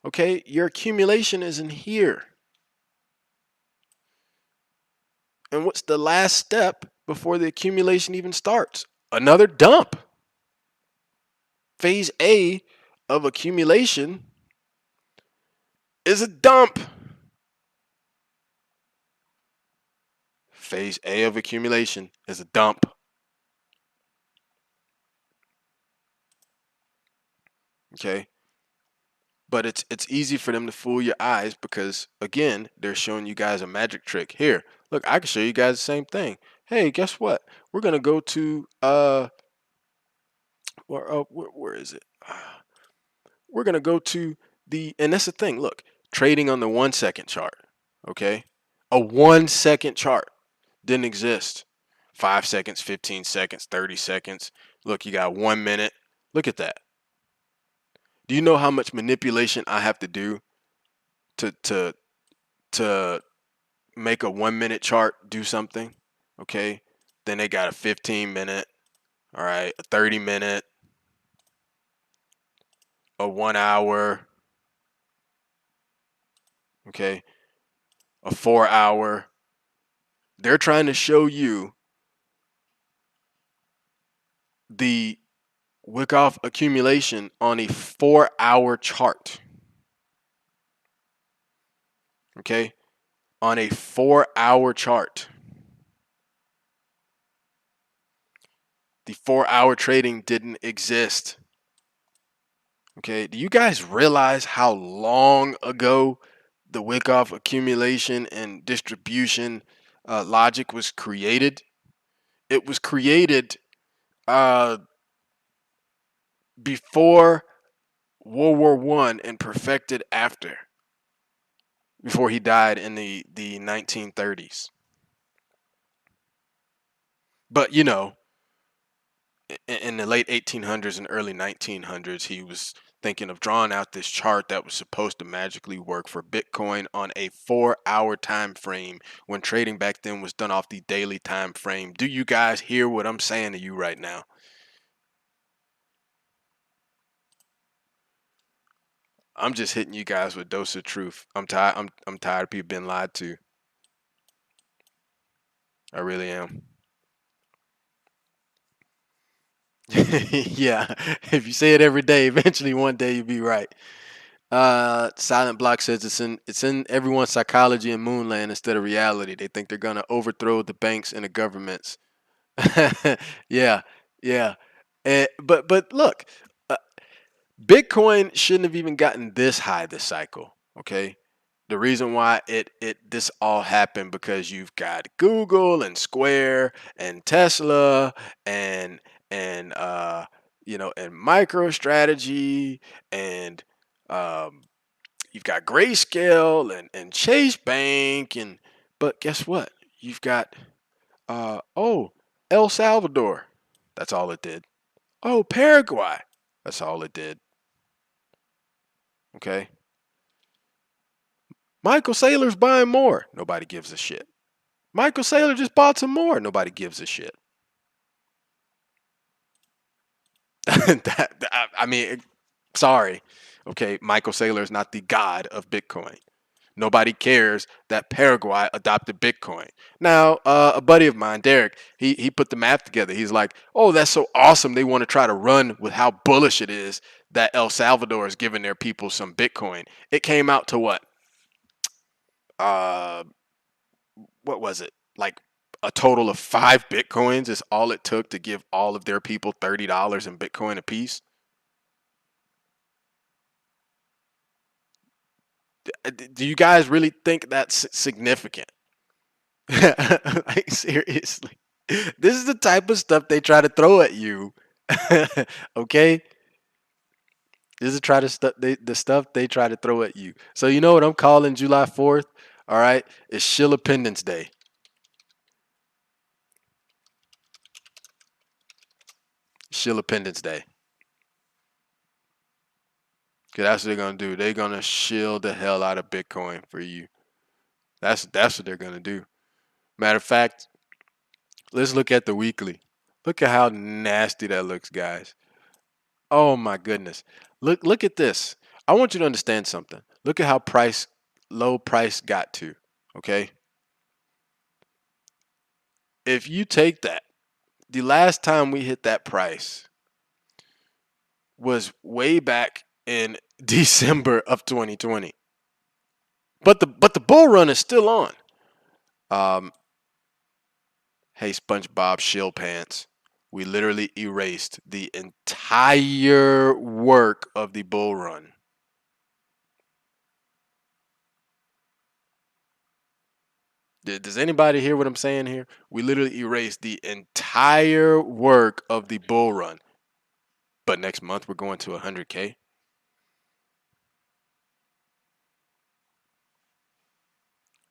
Okay, your accumulation is in here. And what's the last step before the accumulation even starts? Another dump. Phase A of accumulation is a dump. Phase A of accumulation is a dump. Okay. But it's easy for them to fool your eyes because again, they're showing you guys a magic trick. Here, look, I can show you guys the same thing. Hey, guess what? We're gonna go to where is it? We're gonna go to and that's the thing. Look, trading on the 1 second chart. Okay, a 1 second chart didn't exist. 5 seconds, 15 seconds, 30 seconds. Look, you got 1 minute. Look at that. Do you know how much manipulation I have to do to make a 1 minute chart do something? Okay, then they got a 15-minute, all right, a 30-minute, a 1 hour, okay, a 4 hour. They're trying to show you the Wyckoff accumulation on a 4 hour chart. Okay, on a 4 hour chart. The 4 hour trading didn't exist. Okay, do you guys realize how long ago the Wyckoff accumulation and distribution logic was created? It was created before World War I and perfected after, before he died in the 1930s. But you know, in the late 1800s and early 1900s, he was thinking of drawing out this chart that was supposed to magically work for Bitcoin on a 4 hour time frame when trading back then was done off the daily time frame. Do you guys hear what I'm saying to you right now? I'm just hitting you guys with a dose of truth. I'm tired. I'm tired of people being lied to. I really am. Yeah, if you say it every day, eventually one day you'll be right. Silent Block says it's in everyone's psychology in Moonland instead of reality. They think they're gonna overthrow the banks and the governments. Yeah, yeah. But look, uh, Bitcoin shouldn't have even gotten this high this cycle. Okay, the reason why this all happened because you've got Google and Square and Tesla and and MicroStrategy and you've got Grayscale and Chase Bank but guess what? You've got El Salvador. That's all it did. Oh, Paraguay. That's all it did. Okay. Michael Saylor's buying more. Nobody gives a shit. Michael Saylor just bought some more. Nobody gives a shit. I mean, sorry. Okay, Michael Saylor is not the god of Bitcoin. Nobody cares that Paraguay adopted Bitcoin. Now, a buddy of mine, Derek, he put the math together. He's like, oh, that's so awesome. They want to try to run with how bullish it is that El Salvador is giving their people some Bitcoin. It came out to what? Uh, what was it? Like a total of 5 Bitcoins is all it took to give all of their people $30 in Bitcoin apiece. Do you guys really think that's significant? Like seriously, this is the type of stuff they try to throw at you. Okay, this is the stuff they try to throw at you. So you know what I'm calling July 4th? All right, it's Shillipendence Day. Shillipendence Day. Cause that's what they're gonna do. They're gonna shill the hell out of Bitcoin for you. That's what they're gonna do. Matter of fact, let's look at the weekly. Look at how nasty that looks, guys. Oh my goodness. Look at this. I want you to understand something. Look at how low price got to. Okay? If you take that, the last time we hit that price was way back in December of 2020. But the bull run is still on. Um, hey SpongeBob Shill Pants. We literally erased the entire work of the bull run. Does anybody hear what I'm saying here? We literally erased the entire work of the bull run. But next month we're going to 100K.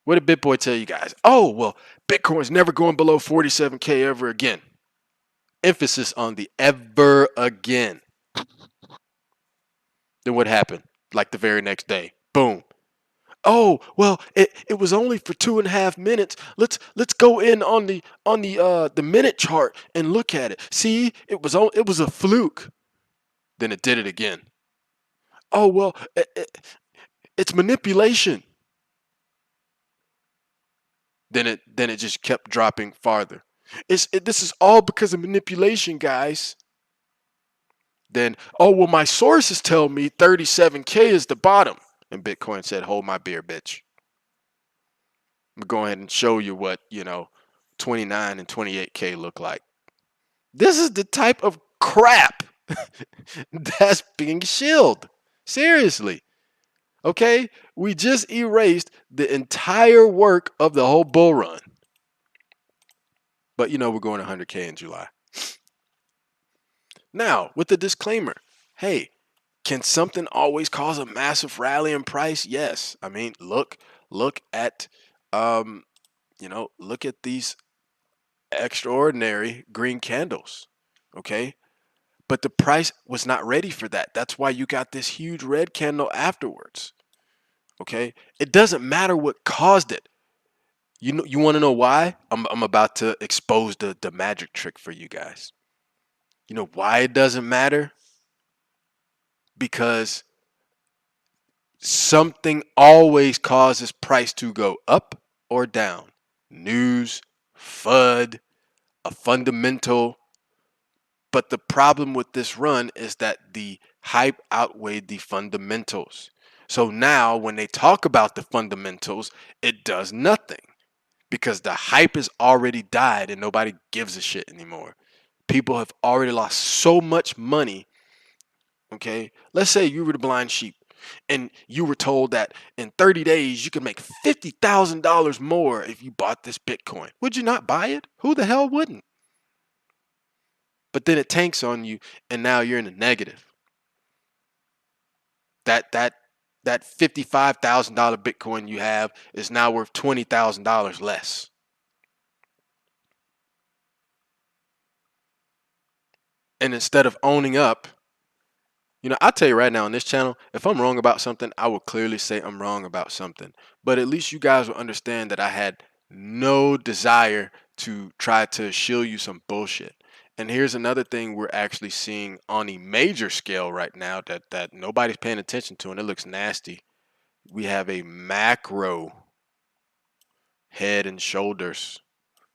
What did BitBoy tell you guys? Oh, well, Bitcoin's never going below 47K ever again. Emphasis on the ever again. Then what happened? Like the very next day. Boom. Oh, well, it was only for 2.5 minutes. Let's go in on the minute chart and look at it. See, it was a fluke. Then it did it again. Oh well, it's manipulation. Then it just kept dropping farther. This is all because of manipulation, guys. Then oh well, my sources tell me 37K is the bottom, and Bitcoin said, "Hold my beer, bitch." I'm gonna go ahead and show you what 29 and 28K look like. This is the type of crap that's being shilled. Seriously. Okay? We just erased the entire work of the whole bull run. But we're going 100K in July. Now, with the disclaimer, hey, can something always cause a massive rally in price? Yes. I mean, look at look at these extraordinary green candles. Okay? But the price was not ready for that. That's why you got this huge red candle afterwards. Okay? It doesn't matter what caused it. You want to know why? I'm about to expose the magic trick for you guys. You know why it doesn't matter? Because something always causes price to go up or down. News, FUD, a fundamental. But the problem with this run is that the hype outweighed the fundamentals. So now when they talk about the fundamentals, it does nothing because the hype has already died and nobody gives a shit anymore. People have already lost so much money. Okay, let's say you were the blind sheep and you were told that in 30 days you could make $50,000 more if you bought this Bitcoin. Would you not buy it? Who the hell wouldn't? But then it tanks on you and now you're in the negative. That $55,000 Bitcoin you have is now worth $20,000 less. And instead of owning up, I'll tell you right now on this channel, if I'm wrong about something, I will clearly say I'm wrong about something. But at least you guys will understand that I had no desire to try to shill you some bullshit. And here's another thing we're actually seeing on a major scale right now that nobody's paying attention to, and it looks nasty. We have a macro head and shoulders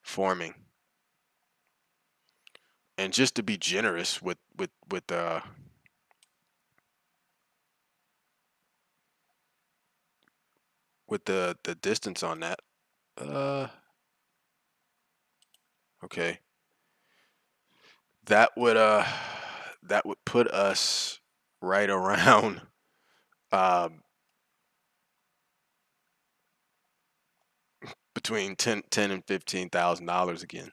forming. And just to be generous with with the distance on that. Okay. That would put us right around um between 10 and $15,000 again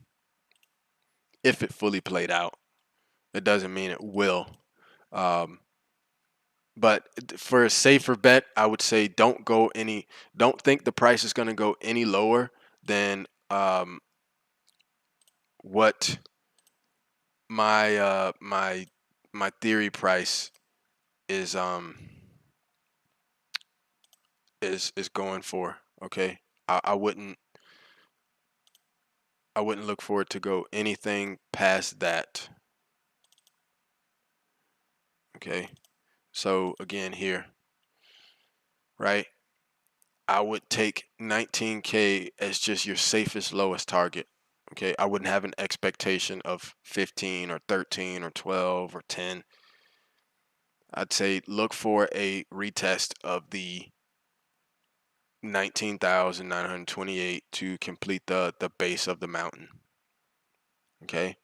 if it fully played out. It doesn't mean it will. Um, but for a safer bet, I would say don't think the price is going to go any lower than what my theory price is is going for. Okay, I wouldn't look for it to go anything past that. Okay, so again here, right? I would take 19K as just your safest lowest target. Okay, I wouldn't have an expectation of 15 or 13 or 12 or 10. I'd say look for a retest of the 19,928 to complete the base of the mountain. Okay,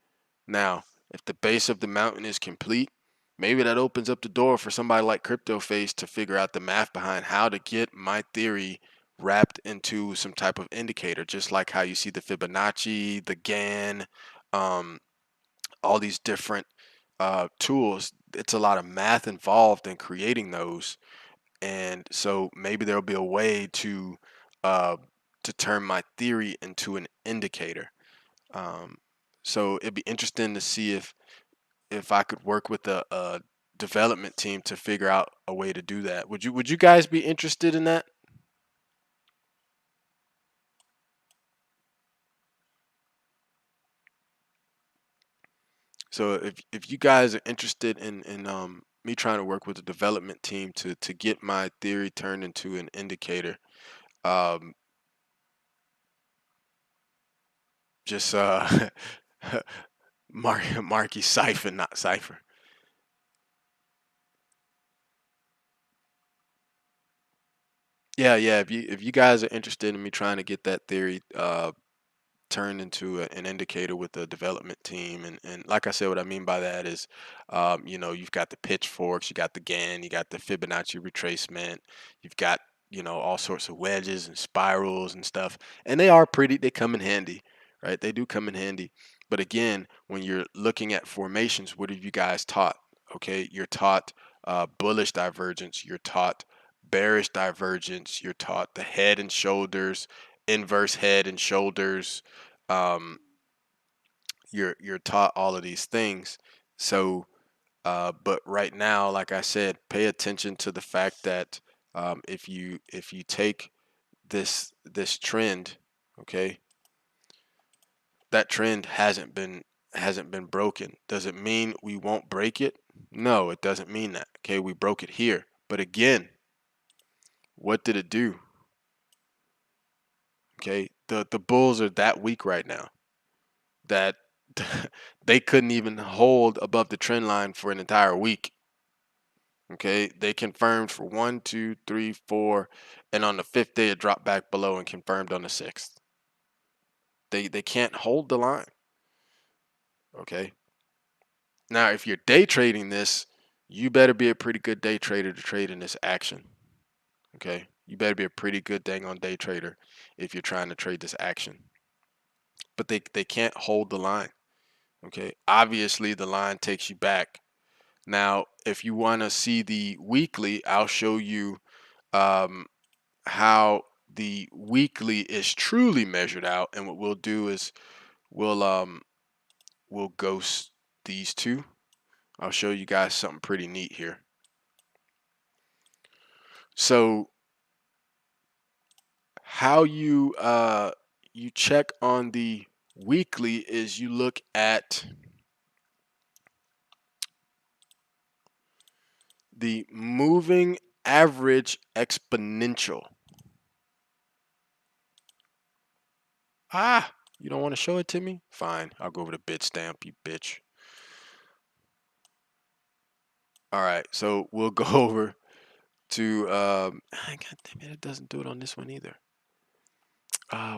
now if the base of the mountain is complete, maybe that opens up the door for somebody like CryptoFace to figure out the math behind how to get my theory wrapped into some type of indicator, just like how you see the Fibonacci, the GAN, um, all these different tools. It's a lot of math involved in creating those, and so maybe there'll be a way uh, to turn my theory into an indicator. Um, so it'd be interesting to see if I could work with a development team to figure out a way to do that. Would you guys be interested in that? So if you guys are interested in me trying to work with the development team to get my theory turned into an indicator, um, just Marky Cipher, not Cipher. Yeah, yeah. If you guys are interested in me trying to get that theory turned into an indicator with the development team, and like I said, what I mean by that is, you've got the pitchforks, you got the GAN, you got the Fibonacci retracement, you've got all sorts of wedges and spirals and stuff, and they come in handy, right? They do come in handy. But again, when you're looking at formations, what have you guys taught? Okay, you're taught bullish divergence, you're taught bearish divergence, you're taught the head and shoulders, inverse head and shoulders. um, you're taught all of these things. So but right now, like I said, pay attention to the fact that if you take this trend, okay, that trend hasn't been broken. Does it mean we won't break it? No, it doesn't mean that. Okay, we broke it here, but again, what did it do? Okay, the bulls are that weak right now that they couldn't even hold above the trend line for an entire week. Okay, they confirmed for 1, 2, 3, 4, and on the fifth day it dropped back below and confirmed on the sixth. They can't hold the line. Okay, now if you're day trading this, you better be a pretty good day trader to trade in this action. Okay, you better be a pretty good dang on day trader if you're trying to trade this action. But they can't hold the line. Okay, obviously the line takes you back. Now, if you want to see the weekly, I'll show you um, how the weekly is truly measured out. And what we'll do is we'll ghost these two. I'll show you guys something pretty neat here. So how you check on the weekly is you look at the moving average exponential. Ah, you don't want to show it to me? Fine, I'll go over to Bitstamp, you bitch. All right, so we'll go over God damn it, it doesn't do it on this one either.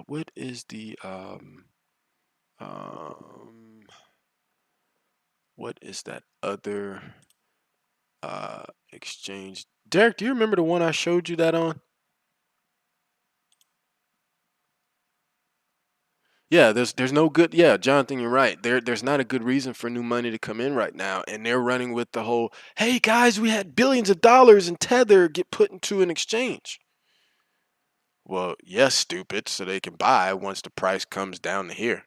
What is the um what is that other exchange? Derek, do you remember the one I showed you that on? Yeah, there's no good. Yeah, Jonathan, you're right. There's not a good reason for new money to come in right now, and they're running with the whole, "Hey guys, we had billions of dollars in Tether get put into an exchange." Well, yes, stupid, so they can buy once the price comes down to here.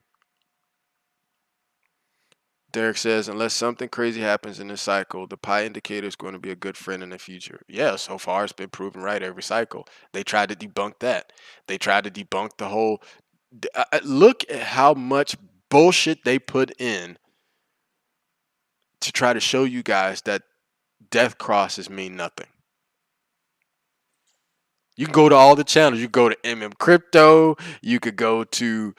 Derek says, unless something crazy happens in this cycle, the pi indicator is going to be a good friend in the future. Yeah, so far it's been proven right every cycle. They tried to debunk that. They tried to debunk the whole. Look at how much bullshit they put in to try to show you guys that death crosses mean nothing. You can go to all the channels. You go to Crypto. You could go to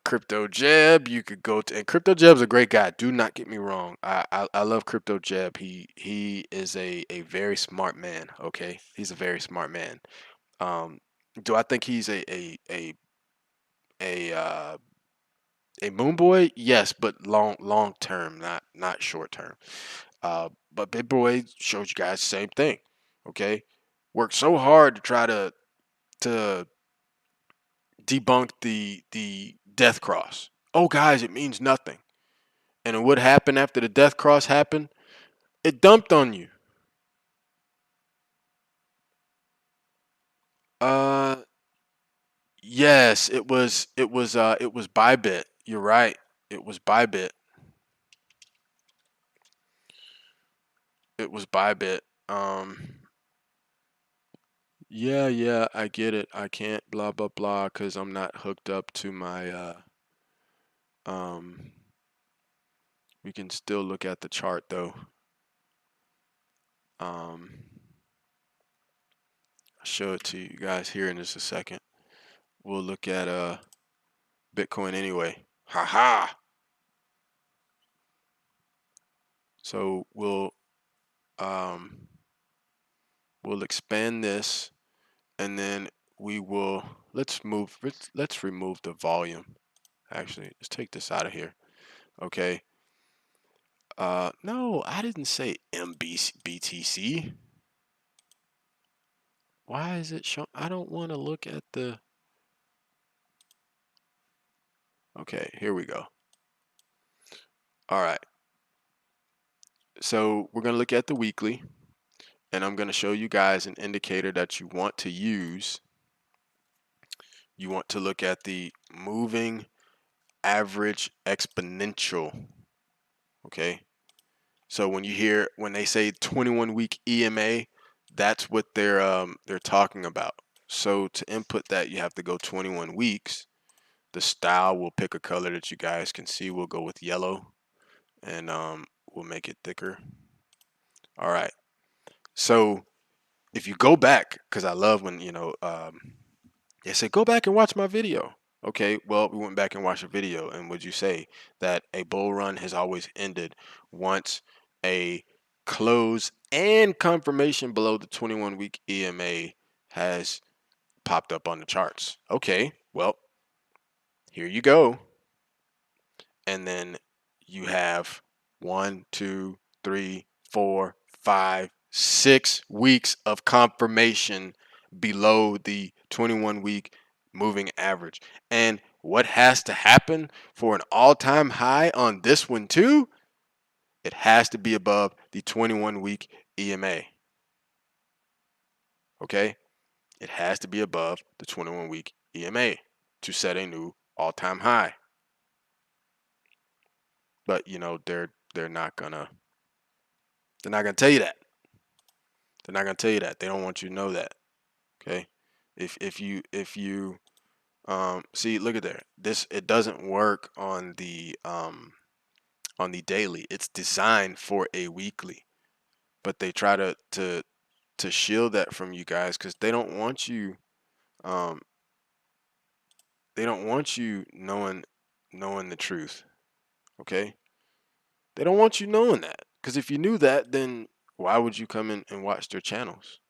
Crypto Jeb. You could go to, and Crypto Jeb's a great guy. Do not get me wrong. I love Crypto Jeb. He is a very smart man. Okay, he's a very smart man. Um, do I think he's a a moon boy? Yes, but long term, not short term. But Big Boy shows you guys the same thing. Okay, worked so hard to try to debunk the death cross. Oh, guys, it means nothing. And then what happened after the death cross happened? It dumped on you. Uh, yes, it was Bybit. You're right. It was Bybit. It was Bybit. Yeah, I get it. I can't blah blah blah because I'm not hooked up to my um. We can still look at the chart though. Um, I'll show it to you guys here in just a second. We'll look at Bitcoin anyway. Haha. So um we'll expand this, and then we will let's remove the volume. Actually, let's take this out of here. Okay. No, I didn't say MBTC. Why is it showing? I don't want to look at the. Okay, here we go. All right. So we're going to look at the weekly, and I'm going to show you guys an indicator that you want to use. You want to look at the moving average exponential. Okay. So when they say 21-week EMA, that's what they're talking about. So to input that, you have to go 21 weeks. The style, we'll pick a color that you guys can see. We'll go with yellow, and we'll make it thicker. All right. So if you go back, because I love when they say go back and watch my video. Okay, well, we went back and watched a video, and would you say that a bull run has always ended once a close and confirmation below the 21-week EMA has popped up on the charts? Okay, well, here you go. And then you have 1, 2, 3, 4, 5, 6 weeks of confirmation below the 21-week moving average. And what has to happen for an all-time high on this one too? It has to be above the 21-week EMA. Okay? It has to be above the 21-week EMA to set a new all-time high. But they're not gonna tell you that. They're not gonna tell you that. They don't want you to know that. Okay? If you see, look at there. It doesn't work on the daily. It's designed for a weekly. But they try to shield that from you guys because um they don't want you knowing the truth. Okay? They don't want you knowing that. Because if you knew that, then why would you come in and watch their channels?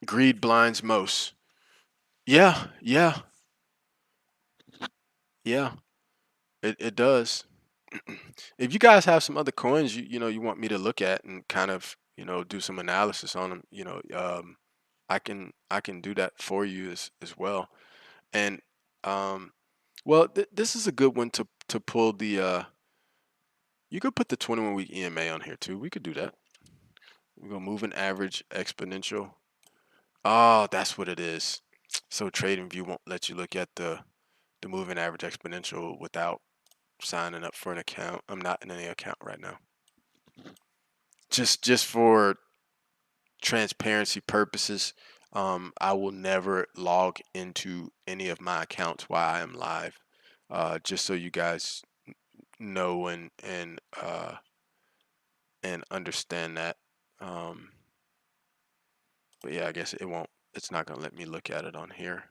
Greed blinds most. Yeah, yeah, yeah. It does. If you guys have some other coins you want me to look at and kind of do some analysis on them, I can do that for you as well. And well, this is a good one to pull the. You could put the 21-week EMA on here too. We could do that. We're gonna move an average exponential. Oh, that's what it is. So TradingView won't let you look at the moving average exponential without signing up for an account. I'm not in any account right now. Just for transparency purposes, I will never log into any of my accounts while I am live. Just so you guys know and understand that. Um, but yeah, I guess it won't. It's not gonna let me look at it on here.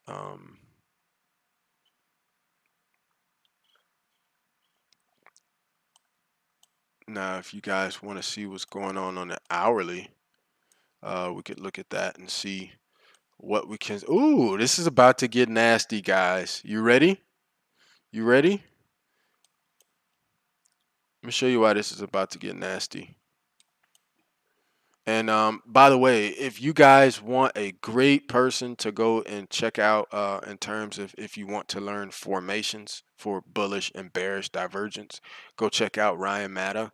Um, Now, if you guys want to see what's going on the hourly, we could look at that and see what we can. Ooh, this is about to get nasty, guys. You ready? You ready? Let me show you why this is about to get nasty. And by the way, if you guys want a great person to go and check out in terms of if you want to learn formations for bullish and bearish divergence, go check out Ryan Matta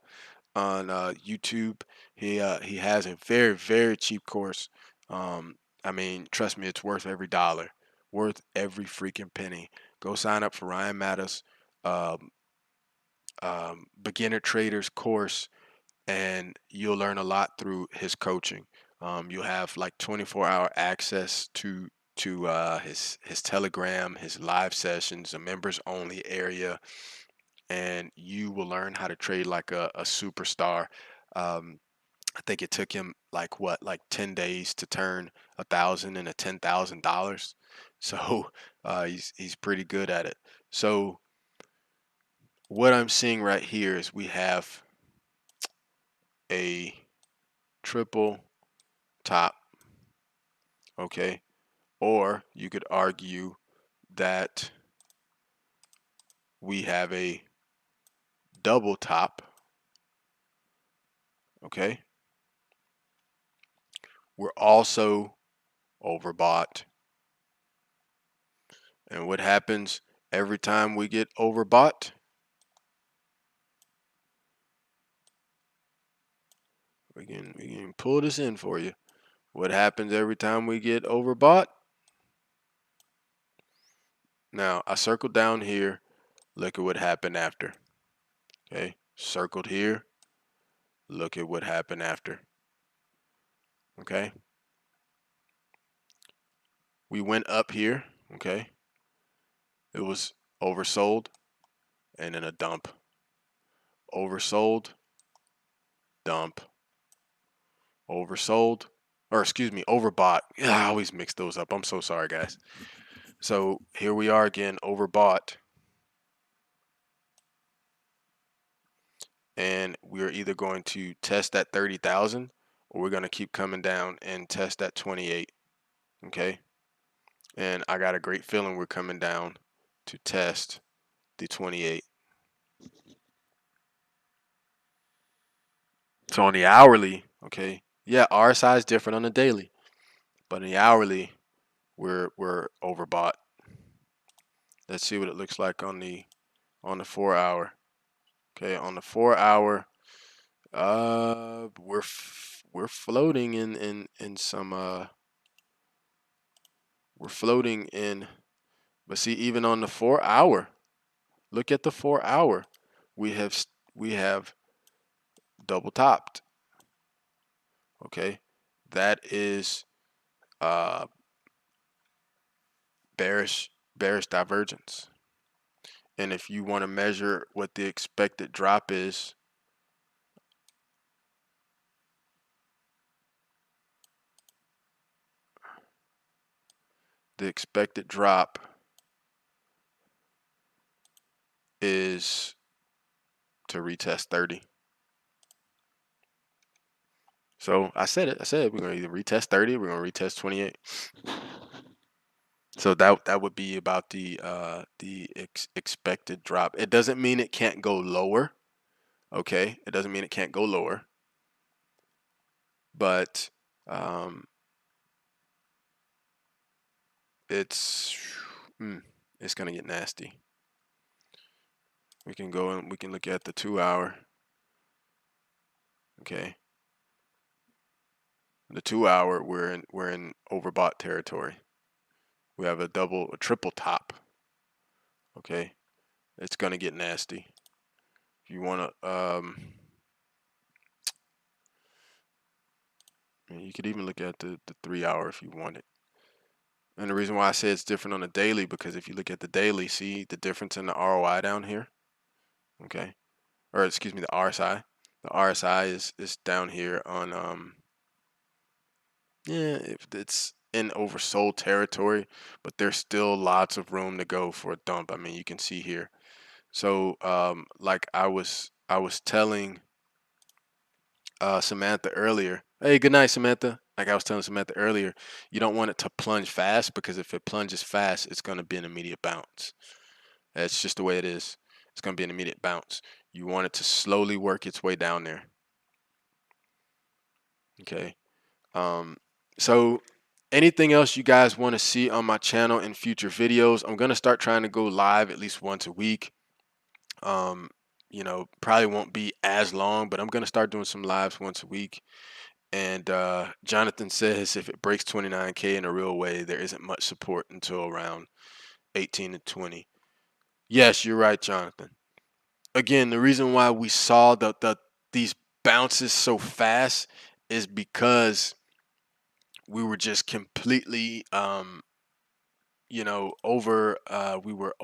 on YouTube. He has a very very cheap course. I mean, trust me, it's worth every dollar, worth every freaking penny. Go sign up for Ryan Matta's um, beginner traders course, and you'll learn a lot through his coaching. You'll have like 24-hour access to his Telegram, his live sessions, a members only area, and you will learn how to trade like a superstar. Um, I think it took him like 10 days to turn 1,000 into $10,000. So he's pretty good at it. So what I'm seeing right here is we have a triple top, okay? Or you could argue that we have a double top, okay? We're also overbought. And what happens every time we get overbought? We can pull this in for you. What happens every time we get overbought? Now, I circled down here. Look at what happened after. Okay, circled here. Look at what happened after. Okay, we went up here. Okay, it was oversold and then a dump. Oversold, dump. Oversold, or excuse me, overbought. Yeah, I always mix those up. I'm so sorry, guys. So here we are again, overbought. And we're either going to test that 30,000 or we're going to keep coming down and test that 28. Okay. And I got a great feeling we're coming down to test the 28. So on the hourly, okay, yeah, RSI is different on the daily, but in the hourly, we're overbought. Let's see what it looks like on the 4 hour. Okay, on the 4 hour, we're floating in some we're floating in, but see, even on the 4 hour, look at the 4 hour, we have double topped. Okay, that is uh bearish divergence. And if you want to measure what the expected drop is, the expected drop is to retest 30. So I said we're gonna either retest 30, or we're gonna retest 28. So that would be about the expected drop. It doesn't mean it can't go lower. Okay, it doesn't mean it can't go lower, but it's it's gonna get nasty. We can go and we can look at the 2 hour. Okay, the 2 hour we're in overbought territory. We have a triple top. Okay, it's gonna get nasty. If you wanna you could even look at the 3 hour if you want it. And the reason why I say it's different on the daily, because if you look at the daily, see the difference in the ROI down here? Okay. Or excuse me, the RSI. The RSI is down here on yeah, if it's in oversold territory, but there's still lots of room to go for a dump. I mean, you can see here. So like I was telling Samantha earlier. Hey, good night, Samantha. Like I was telling Samantha earlier, you don't want it to plunge fast, because if it plunges fast, it's going to be an immediate bounce. That's just the way it is. It's going to be an immediate bounce. You want it to slowly work its way down there. Okay. So anything else you guys want to see on my channel in future videos, I'm going to start trying to go live at least once a week. You know, probably won't be as long, but I'm going to start doing some lives once a week. And Jonathan says if it breaks 29K in a real way, there isn't much support until around 18 to 20. Yes, you're right, Jonathan. Again, the reason why we saw these bounces so fast is because we were just completely you know, we were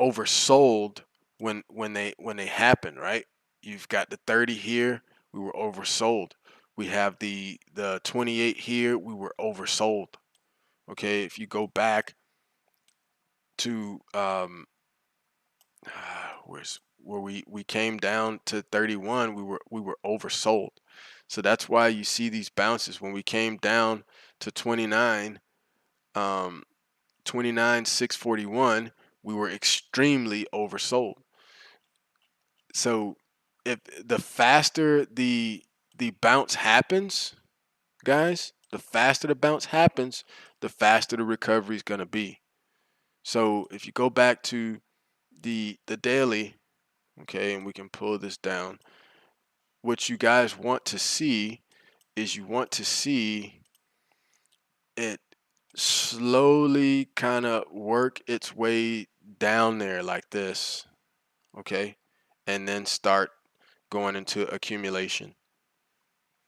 oversold when they happened, right? You've got the 30 here, we were oversold. We have the 28 here, we were oversold. Okay, if you go back to where we came down to 31, we were oversold. So that's why you see these bounces. When we came down to 29, 29,641, we were extremely oversold. So if the faster the bounce happens, guys, the faster the bounce happens, the faster the recovery is going to be. So if you go back to the daily, okay, and we can pull this down, what you guys want to see is you want to see it slowly kind of work its way down there like this, okay, and then start going into accumulation,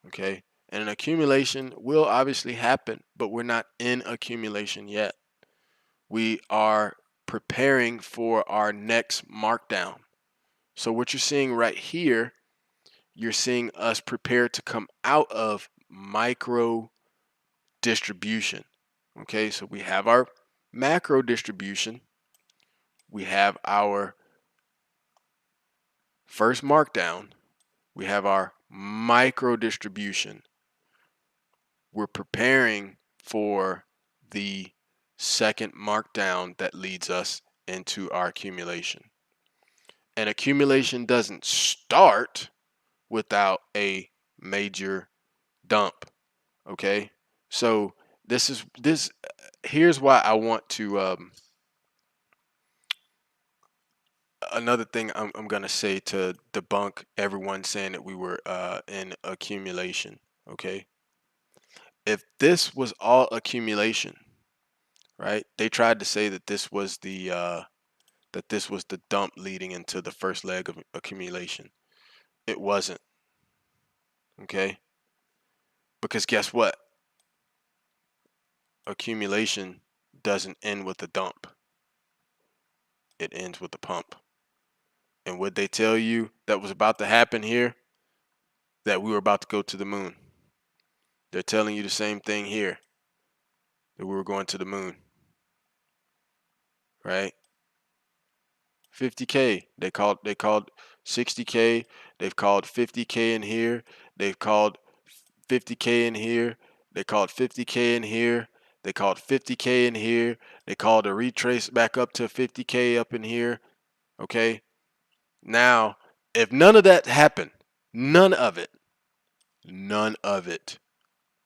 okay. And an accumulation will obviously happen, but we're not in accumulation yet. We are preparing for our next markdown. So what you're seeing right here, you're seeing us prepare to come out of micro distribution. Okay, so we have our macro distribution, we have our first markdown, we have our micro distribution. We're preparing for the second markdown that leads us into our accumulation. And accumulation doesn't start without a major dump. Okay, so here's why I want to another thing I'm gonna say to debunk everyone saying that we were in accumulation. Okay, if this was all accumulation, right? They tried to say that this was the dump leading into the first leg of accumulation. It wasn't. Okay, because guess what? Accumulation doesn't end with the dump. It ends with the pump. And what they tell you that was about to happen here, that we were about to go to the moon. They're telling you the same thing here, that we were going to the moon, right? 50K. They called 60K. They've called 50K in here. They've called 50K in here. They called 50K in here. They called 50K in here. They called a retrace back up to 50K up in here. Okay. Now, if none of that happened, none of it,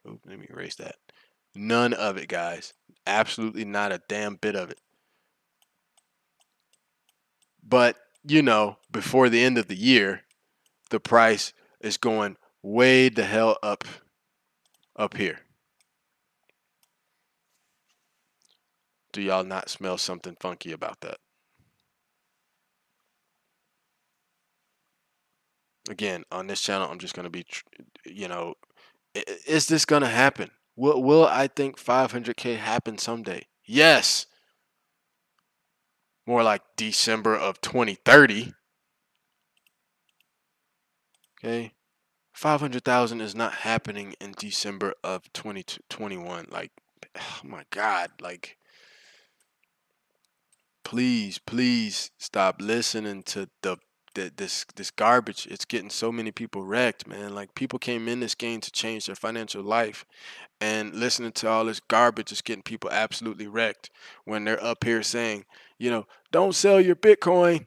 oh, let me erase that. None of it, guys. Absolutely not a damn bit of it. But, before the end of the year, the price is going way the hell up here. Do y'all not smell something funky about that? Again, on this channel, I'm just going to be, is this going to happen? Will I think 500K happen someday? Yes. More like December of 2030. Okay. 500,000 is not happening in December of 2021. Like, oh my God. Like, please stop listening to this garbage. It's getting so many people wrecked, man. Like, people came in this game to change their financial life, and listening to all this garbage is getting people absolutely wrecked when they're up here saying, don't sell your Bitcoin.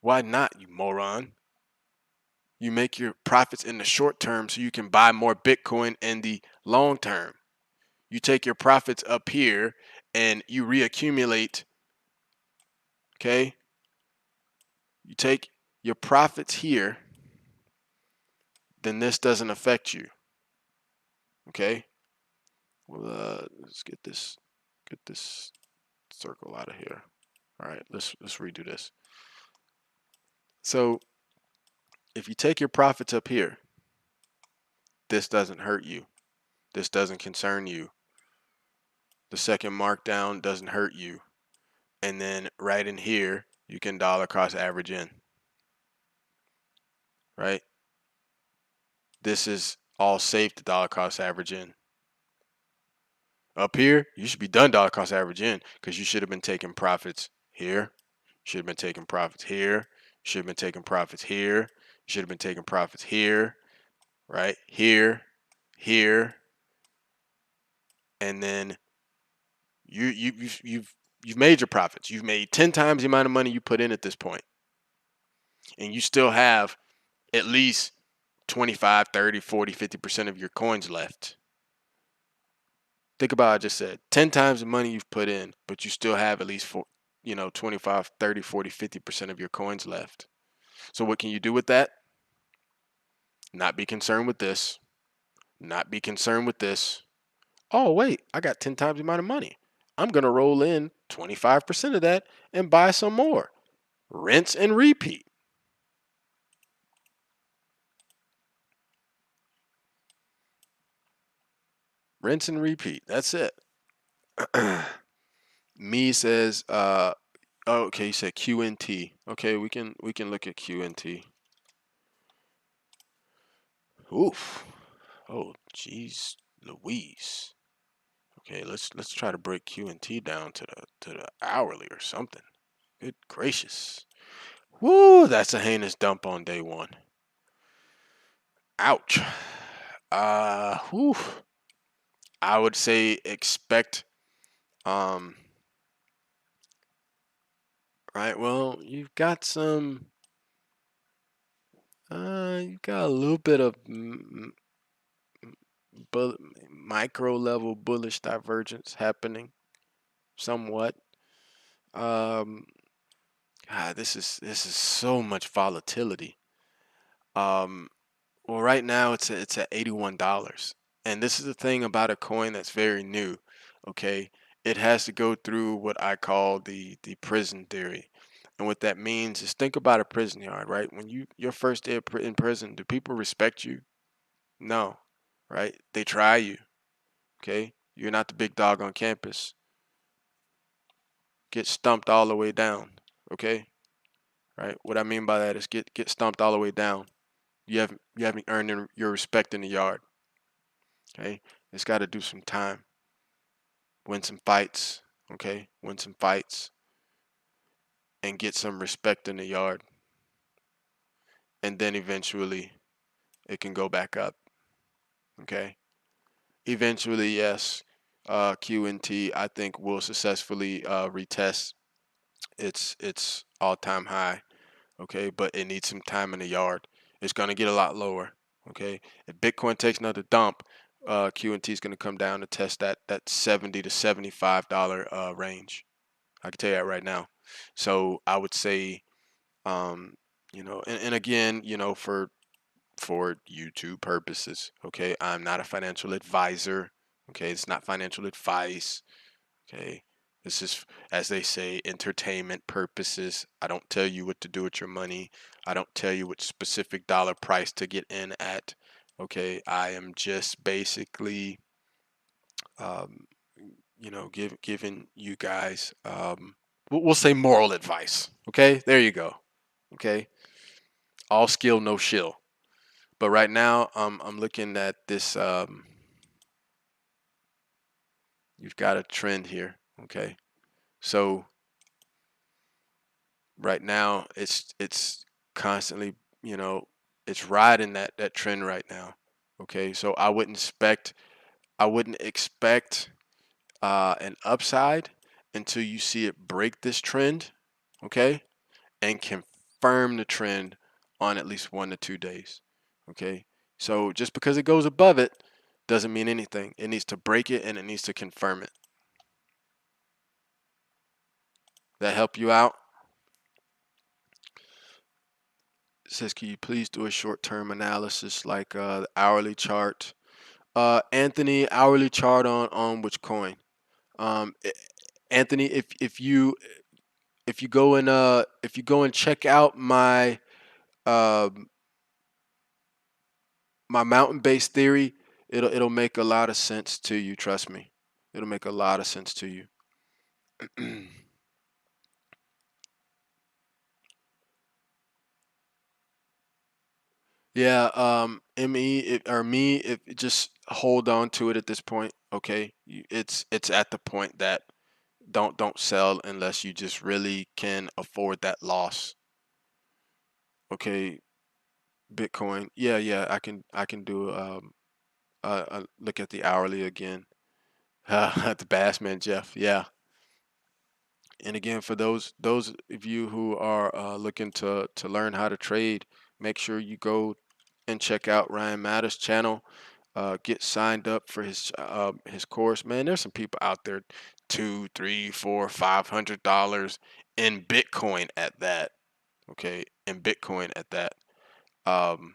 Why not, you moron? You make your profits in the short term so you can buy more Bitcoin in the long term. You take your profits up here and you reaccumulate. Okay? You take your profits here, then this doesn't affect you. Okay? Well, let's get this circle out of here. All right, let's redo this. So if you take your profits up here, this doesn't hurt you. This doesn't concern you. The second markdown doesn't hurt you. And then right in here, you can dollar cost average in. Right? This is all safe to dollar cost average in. Up here, you should be done dollar cost average in because you should have been taking profits here. Should have been taking profits here. Should have been taking profits here. Should have been taking profits here. Right? Here. And then you've made your profits. You've made 10 times the amount of money you put in at this point. And you still have at least 25, 30, 40, 50% of your coins left. Think about what I just said. 10 times the money you've put in, but you still have at least 25, 30, 40, 50% of your coins left. So what can you do with that? Not be concerned with this. Not be concerned with this. Oh, wait, I got 10 times the amount of money. I'm going to roll in 25% of that and buy some more. Rinse and repeat. Rinse and repeat. That's it. Me says, okay, you said QNT. Okay, we can look at QNT. Oof. Oh, geez, Louise. Okay, let's try to break QNT down to the hourly or something. Good gracious. Woo, that's a heinous dump on day one. Ouch. Whew. I would say expect right, well, you've got some you've got a little bit of micro level bullish divergence happening somewhat. God, this is so much volatility. Well, right now it's at $81, and this is the thing about a coin that's very new. Okay, it has to go through what I call the prison theory, and what that means is, think about a prison yard, right? When your first day in prison, do people respect you? No, right? They try you. Okay, you're not the big dog on campus. Get stumped all the way down. Okay, right? What I mean by that is get stumped all the way down. You haven't earned your respect in the yard. Okay, it's got to do some time. Win some fights. Okay, win some fights. and get some respect in the yard, and then eventually it can go back up. Okay. Eventually, yes, QNT I think will successfully retest its all-time high. Okay, but it needs some time in the yard. It's gonna get a lot lower. Okay, if Bitcoin takes another dump, QNT is gonna come down to test that $70 to $75 range. I can tell you that right now. So I would say, um, and again, for YouTube purposes. Okay, I'm not a financial advisor. Okay, it's not financial advice. Okay, this is, as they say, entertainment purposes. I don't tell you what to do with your money. I don't tell you what specific dollar price to get in at. Okay, I am just basically, um, giving you guys, we'll say moral advice. Okay, there you go. Okay, all skill, no shill. But right now, I'm looking at this. You've got a trend here. Okay, so right now it's constantly, it's riding that trend right now. Okay, so I wouldn't expect an upside until you see it break this trend. Okay, and confirm the trend on at least 1 to 2 days. Okay, so just because it goes above it doesn't mean anything. It needs to break it and it needs to confirm it. That help you out? It says, can you please do a short-term analysis like the hourly chart? Anthony, hourly chart on which coin? Um, Anthony, if you go and check out um my mountain-based theory, it'll make a lot of sense to you. Trust me, it'll make a lot of sense to you. Yeah, if just hold on to it at this point, okay? It's at the point that don't sell unless you just really can afford that loss. Okay, Bitcoin. Yeah, yeah, I can do look at the hourly again. The Bassman Jeff. Yeah. And again, for those of you who are looking to learn how to trade, make sure you go and check out Ryan Matter's channel. Get signed up for his course. Man, there's some people out there, two, three, four, $500 in Bitcoin at that. Okay, in Bitcoin at that. Um,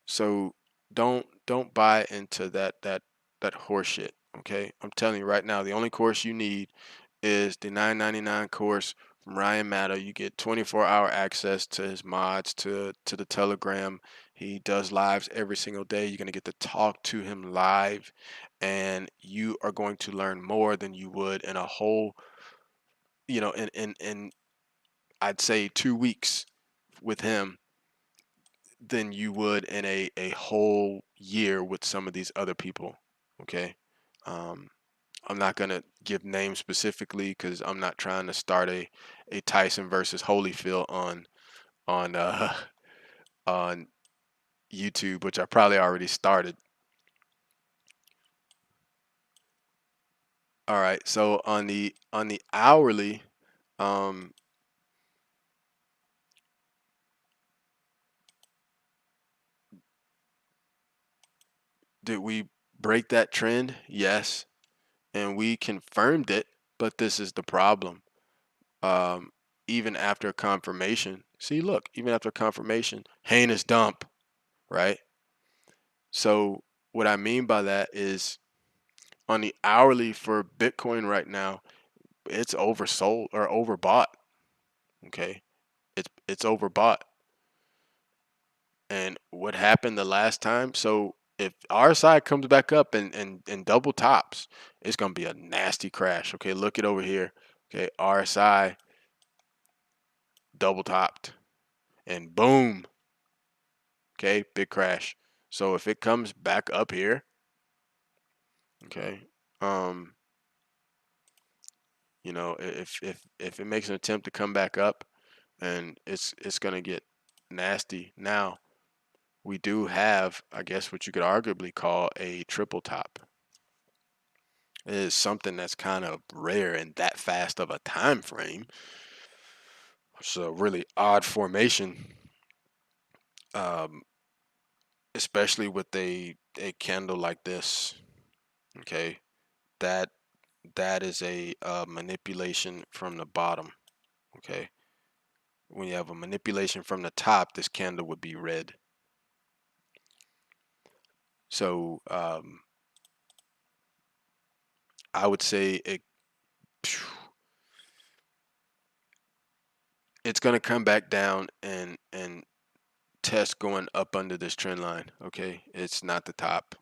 So don't buy into that horse shit. Okay, I'm telling you right now, the only course you need is the 9.99 course from Ryan Matter. You get 24-hour access to his mods, to the Telegram. He does lives every single day. You're gonna get to talk to him live, and you are going to learn more than you would in a whole, in I'd say 2 weeks with him than you would in a whole year with some of these other people. Okay. Um, I'm not gonna give names specifically because I'm not trying to start a Tyson versus Holyfield on on YouTube, which I probably already started. All right. So on the hourly, um, did we break that trend? Yes, and we confirmed it. But this is the problem. um, Even after confirmation. See, look, even after confirmation, heinous dump, right? So what I mean by that is on the hourly for Bitcoin right now, it's oversold or overbought. Okay, it's overbought. And what happened the last time? So if RSI comes back up and double tops, it's gonna be a nasty crash. Okay, look it over here. Okay, RSI double topped and boom. Okay, big crash. So if it comes back up here, okay, um, You know, if it makes an attempt to come back up, and it's gonna get nasty. Now we do have, I guess, what you could arguably call a triple top. It is something that's kind of rare in that fast of a time frame. It's a really odd formation, um, especially with a candle like this. Okay, that that is a manipulation from the bottom. Okay, when you have a manipulation from the top, this candle would be red. So I would say it's going to come back down and test going up under this trend line. Okay, it's not the top.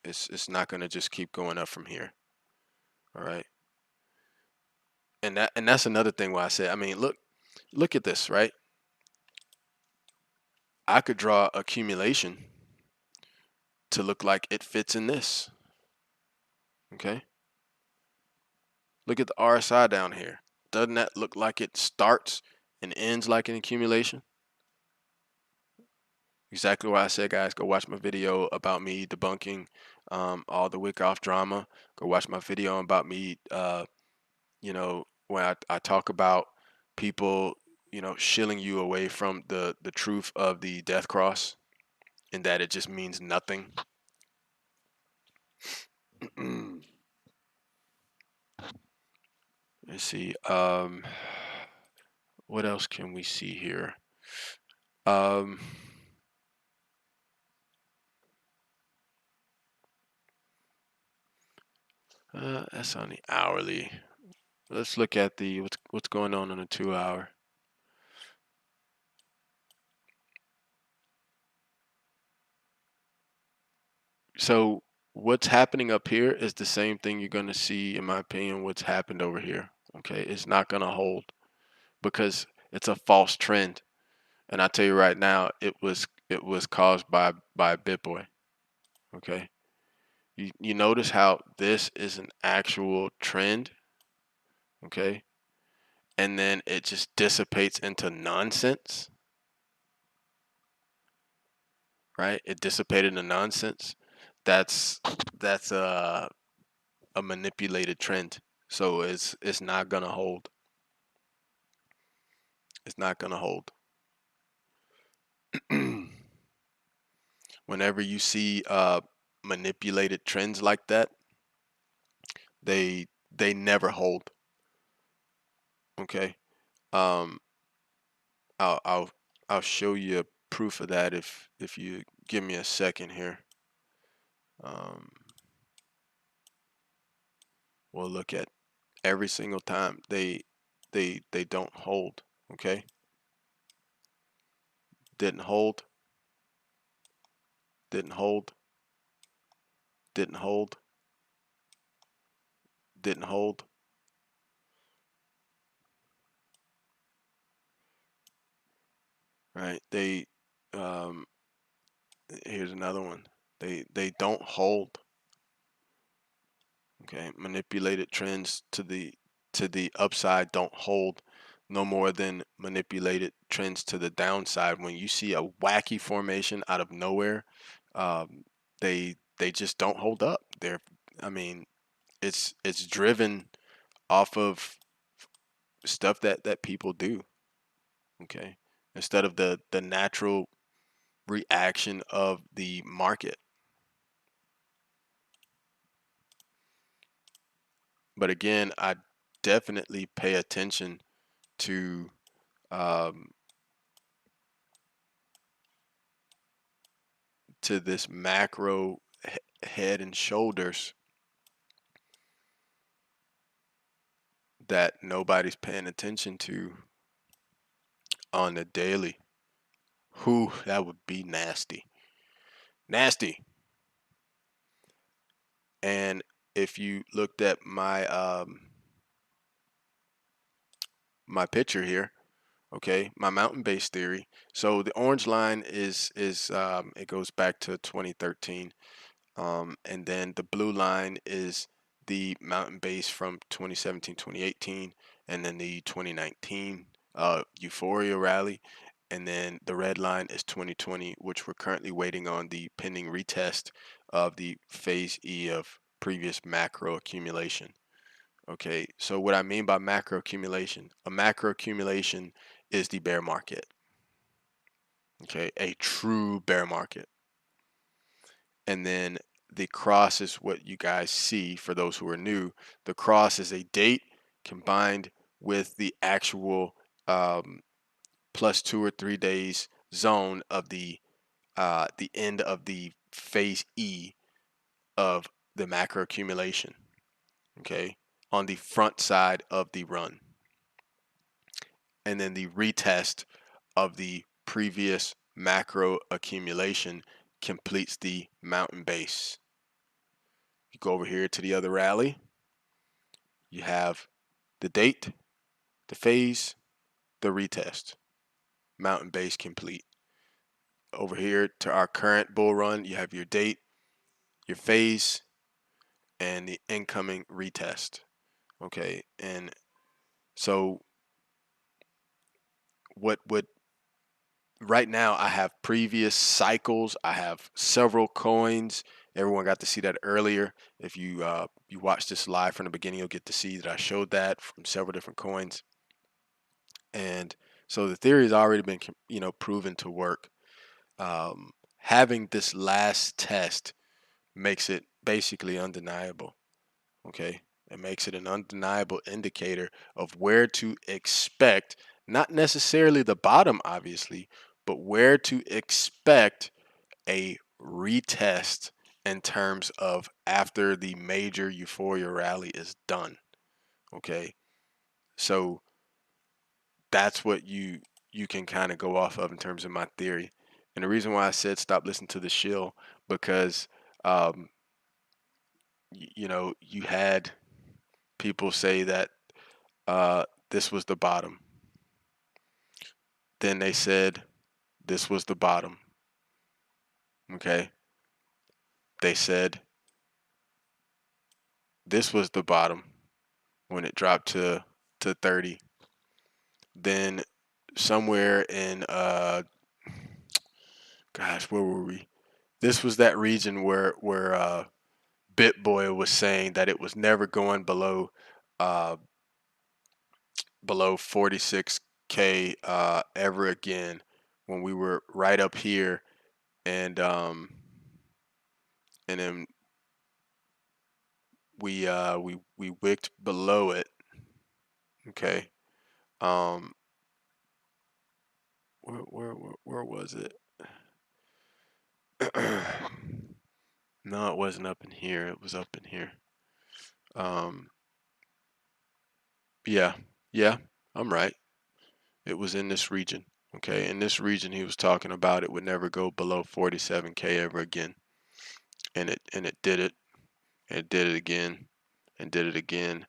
It's not going to just keep going up from here. All right, and that's another thing why I said, I mean, look at this, right? I could draw accumulation to look like it fits in this. Okay, look at the RSI down here. Doesn't that look like it starts and ends like an accumulation? Exactly why I said, guys, go watch my video about me debunking all the Wyckoff drama. Go watch my video about me, you know, when I talk about people, you know, shilling you away from the truth of the death cross, and that it just means nothing. Let's see. What else can we see here? Um, that's on the hourly. Let's look at the what's going on the 2 hour. So what's happening up here is the same thing you're going to see, in my opinion, what's happened over here. Okay, it's not going to hold because it's a false trend, and I tell you right now, it was caused by BitBoy. Okay, you notice how this is an actual trend. Okay, and then it just dissipates into nonsense. Right, it dissipated into nonsense. That's that's a manipulated trend. So it's not gonna hold. It's not gonna hold. Whenever you see manipulated trends like that, they never hold. Okay. Um, I'll I'll I'll show you proof of that if you give me a second here. Um, we'll look at every single time they don't hold. Okay. Didn't hold. Didn't hold. Didn't hold. Didn't hold. Right. Um, here's another one. They don't hold. Okay, manipulated trends to the upside don't hold no more than manipulated trends to the downside. When you see a wacky formation out of nowhere, um, they just don't hold up. I mean, it's driven off of stuff that people do. Okay, instead of the natural reaction of the market. But again, I definitely pay attention to um, to this macro head and shoulders that nobody's paying attention to on the daily. Whew, that would be nasty. Nasty. And if you looked at my picture here, okay, my mountain base theory. So the orange line is it goes back to 2013. And then the blue line is the mountain base from 2017, 2018, and then the 2019 euphoria rally. And then the red line is 2020, which we're currently waiting on the pending retest of the phase E of previous macro accumulation. Okay, so what I mean by macro accumulation, a macro accumulation is the bear market. Okay, a true bear market. And then the cross is what you guys see for those who are new. The cross is a date combined with the actual plus 2 or 3 days zone of the end of the phase E of the macro accumulation. Okay, on the front side of the run, and then the retest of the previous macro accumulation completes the mountain base. You go over here to the other rally, you have the date, the phase, the retest, mountain base complete. Over here to our current bull run, you have your date, your phase, and the incoming retest. Okay, and so what would right now I have previous cycles. I have several coins. Everyone got to see that earlier. If you watch this live from the beginning, you'll get to see that I showed that from several different coins. And so the theory has already been proven to work. Having this last test makes it basically undeniable. Okay, it makes it an undeniable indicator of where to expect, not necessarily the bottom, obviously, but where to expect a retest in terms of after the major euphoria rally is done. Okay, so that's what you can kind of go off of in terms of my theory. And the reason why I said stop listening to the shill, because um, you had people say that this was the bottom. Then they said this was the bottom. Okay. They said this was the bottom when it dropped to 30. Then somewhere in gosh, where were we? This was that region where BitBoy was saying that it was never going uh below 46K ever again, when we were right up here, and then we wicked below it. Okay. Um where was it? No, it wasn't up in here. It was up in here. Um yeah. Yeah, I'm right. It was in this region. Okay. In this region he was talking about it would never go below 47K ever again. And it did it. And it did it again. And did it again.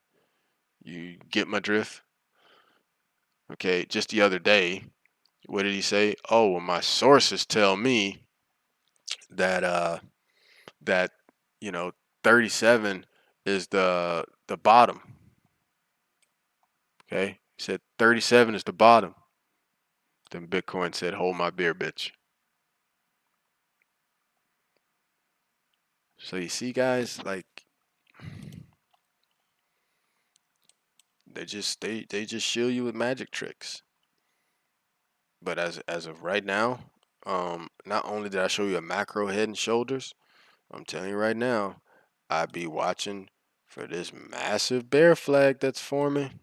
You get my drift? Okay, just the other day, what did he say? Oh, well, my sources tell me that that you know 37 is the bottom. Okay, he said 37 is the bottom. Then Bitcoin said, "Hold my beer, bitch." So you see, guys, like they just shield you with magic tricks. But as of right now, not only did I show you a macro head and shoulders, I'm telling you right now, I'd be watching for this massive bear flag that's forming.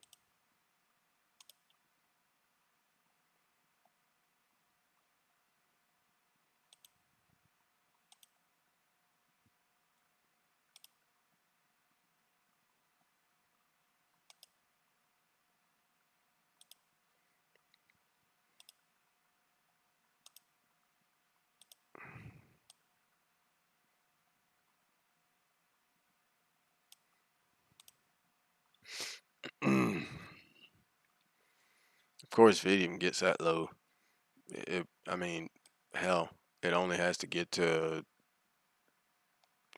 Of course, if it even gets that low, I mean, hell, it only has to get to,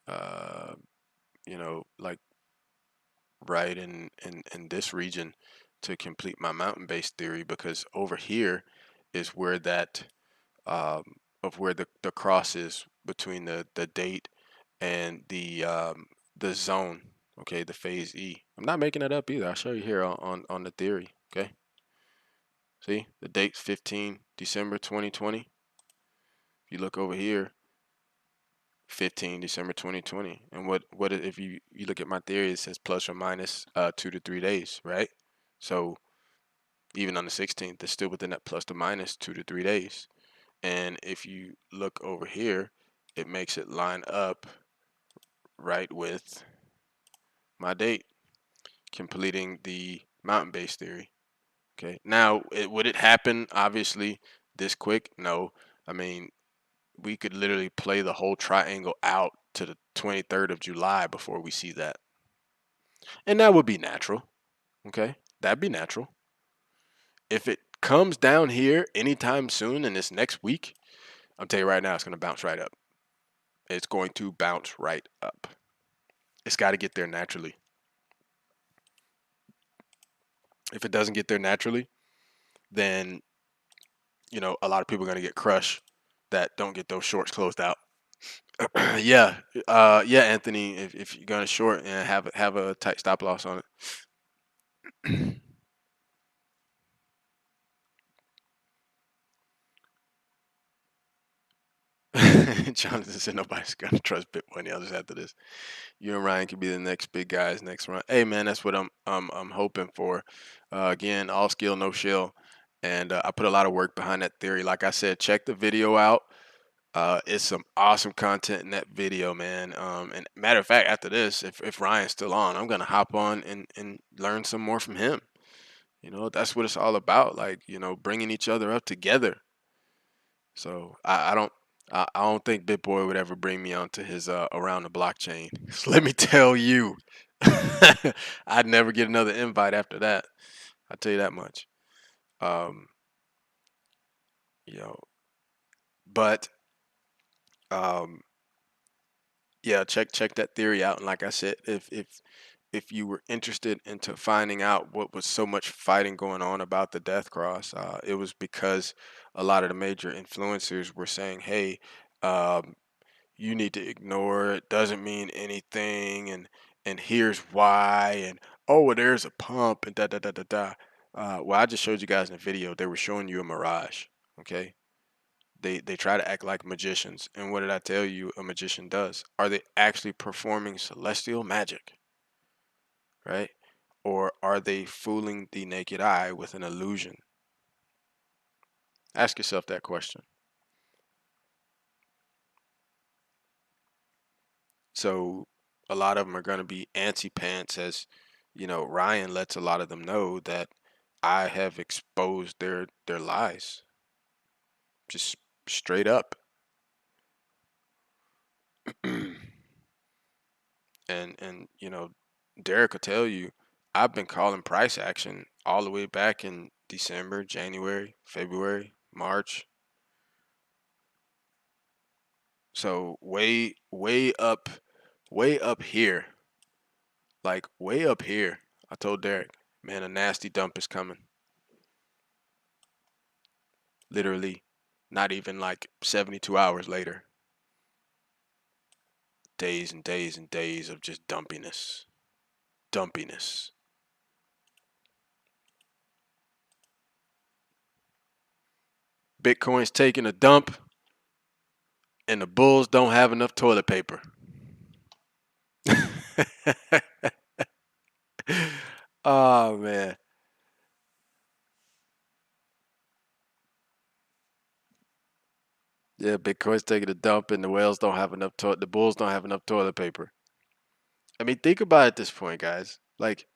uh, like right in this region to complete my mountain-based theory, because over here is where that of where the cross is between the date and the zone. Okay, the phase E. I'm not making it up either. I'll show you here on the theory. Okay, see the date's 15 December 2020. If you look over here, 15 December 2020, and what if you look at my theory, it says plus or minus 2 to 3 days, right? So even on the 16th, it's still within that plus or minus 2 to 3 days. And if you look over here, it makes it line up right with my date, completing the mountain base theory. Okay. Now, would it happen obviously this quick? No. I mean, we could literally play the whole triangle out to the 23rd of July before we see that. And that would be natural. Okay. That'd be natural. If it comes down here anytime soon in this next week, I'll tell you right now, it's going to bounce right up. It's going to bounce right up. It's got to get there naturally. If it doesn't get there naturally, then a lot of people are going to get crushed that don't get those shorts closed out. Yeah, yeah, Anthony. If you're going to short and have a tight stop loss on it. Jonathan said nobody's gonna trust Bitcoin others after this. You and Ryan could be the next big guys next run. Hey man, that's what I'm hoping for. Again, all skill, no shill, and I put a lot of work behind that theory. Like I said, check the video out. It's some awesome content in that video, man. And matter of fact, after this, if Ryan's still on, I'm gonna hop on and learn some more from him. That's what it's all about. Like, bringing each other up together. So I don't think BitBoy would ever bring me onto his around the blockchain. So let me tell you, I'd never get another invite after that. I'll tell you that much. Um, you know, but um, yeah, check that theory out. And like I said, if you were interested into finding out what was so much fighting going on about the death cross, it was because a lot of the major influencers were saying, "Hey, um, you need to ignore it. Doesn't mean anything, and here's why." And oh, well, there's a pump, and da da da da da. Well, I just showed you guys in the video. They were showing you a mirage. Okay, they try to act like magicians, and what did I tell you a magician does? Are they actually performing celestial magic, right? Or are they fooling the naked eye with an illusion? Ask yourself that question. So a lot of them are going to be antsy pants, as Ryan lets a lot of them know that I have exposed their lies, just straight up. And Derek will tell you, I've been calling price action all the way back in December, January, February, March. So way up here, like way up here. I told Derek, man, a nasty dump is coming. Literally, not even like 72 hours later. Days and days and days of just dumpiness. Dumpiness. Bitcoin's taking a dump, and the bulls don't have enough toilet paper. Oh man. Yeah, Bitcoin's taking a dump, and the whales don't have enough the bulls don't have enough toilet paper. I mean, think about it at this point, guys. Like,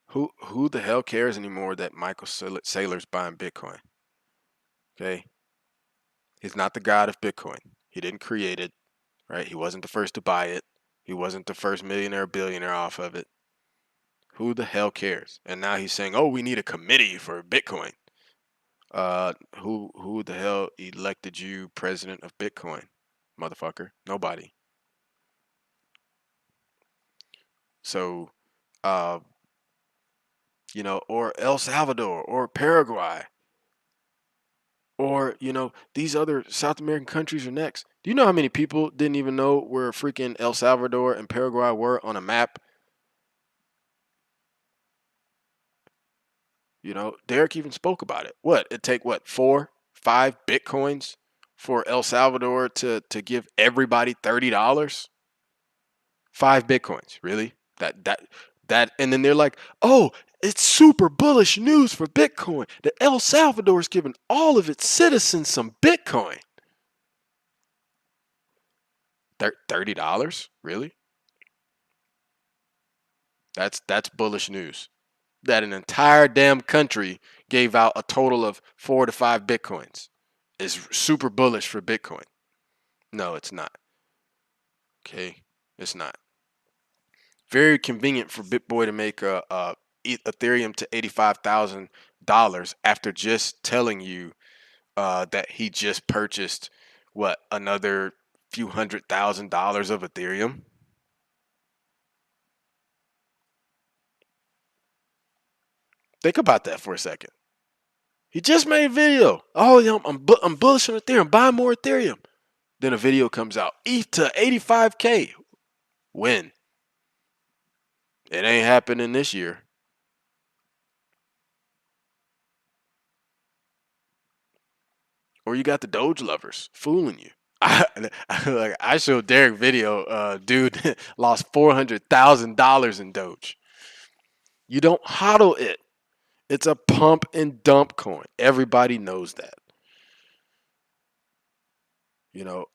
who the hell cares anymore that Michael Saylor's buying Bitcoin? Okay, he's not the god of Bitcoin. He didn't create it, right? He wasn't the first to buy it. He wasn't the first millionaire or billionaire off of it. Who the hell cares? And now he's saying, "Oh, we need a committee for Bitcoin." Who the hell elected you president of Bitcoin, motherfucker? Nobody. So, uh, or El Salvador or Paraguay or, these other South American countries are next. Do you know how many people didn't even know where freaking El Salvador and Paraguay were on a map? Derek even spoke about it. What? It'd take what, 5 Bitcoins for El Salvador to give everybody $30? 5 Bitcoins, really? That and then they're like, "Oh, it's super bullish news for Bitcoin. That El Salvador is giving all of its citizens some Bitcoin." $30? Really? That's bullish news. That an entire damn country gave out a total of 4 to 5 Bitcoins is super bullish for Bitcoin. No, it's not. Okay, it's not. Very convenient for BitBoy to make a Ethereum to $85,000 after just telling you that he just purchased what, another few $100,000 of Ethereum. Think about that for a second. He just made a video. Oh, I'm bullish on Ethereum. Buy more Ethereum. Then a video comes out. ETH to 85K. When? It ain't happening this year. Or you got the Doge lovers fooling you. I showed Derek video. Dude lost $400,000 in Doge. You don't hodl it. It's a pump and dump coin. Everybody knows that. You know,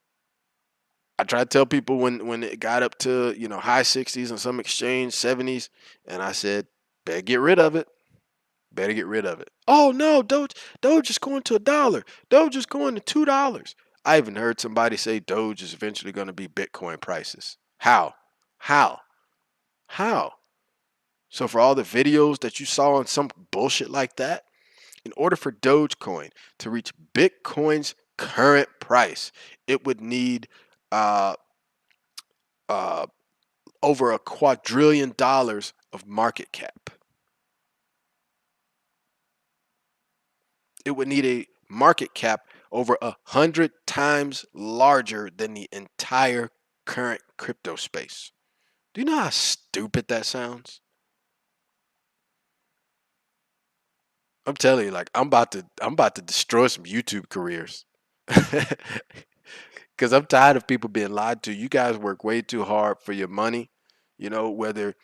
I try to tell people when it got up to, high 60s on some exchange, 70s, and I said, better get rid of it. Better get rid of it. Oh no, Doge is going to $1. Doge is going to $2. I even heard somebody say Doge is eventually going to be Bitcoin prices. How? How? How? So for all the videos that you saw on some bullshit like that, in order for Dogecoin to reach Bitcoin's current price, it would need uh, uh, over $250 of market cap. It would need a market cap over 100 times larger than the entire current crypto space. Do you know how stupid that sounds? I'm telling you, like I'm about to destroy some YouTube careers. Because I'm tired of people being lied to. You guys work way too hard for your money. You know, whether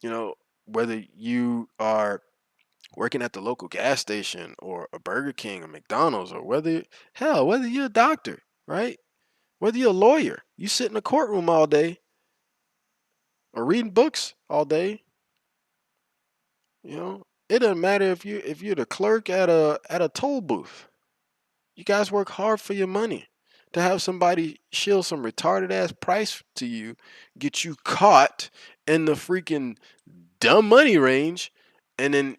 you know whether you are working at the local gas station or a Burger King or McDonald's, or whether you're a doctor, right? Whether you're a lawyer, you sit in a courtroom all day or reading books all day. It doesn't matter if you're the clerk at a toll booth. You guys work hard for your money. To have somebody shill some retarded ass price to you, get you caught in the freaking dumb money range, and then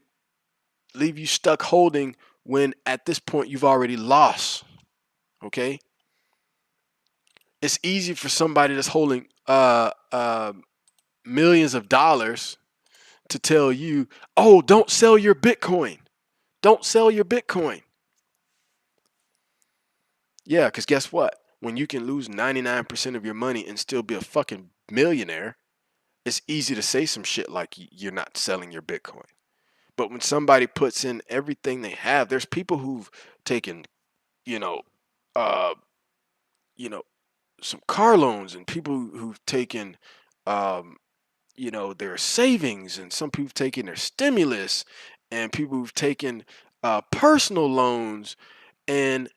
leave you stuck holding when at this point you've already lost. Okay? It's easy for somebody that's holding millions of dollars to tell you, "Oh, don't sell your Bitcoin. Don't sell your Bitcoin." Yeah, because guess what? When you can lose 99% of your money and still be a fucking millionaire, it's easy to say some shit like you're not selling your Bitcoin. But when somebody puts in everything they have, there's people who've taken, you know, uh, you know, some car loans, and people who've taken, um, their savings, and some people have taken their stimulus, and people who've taken personal loans, and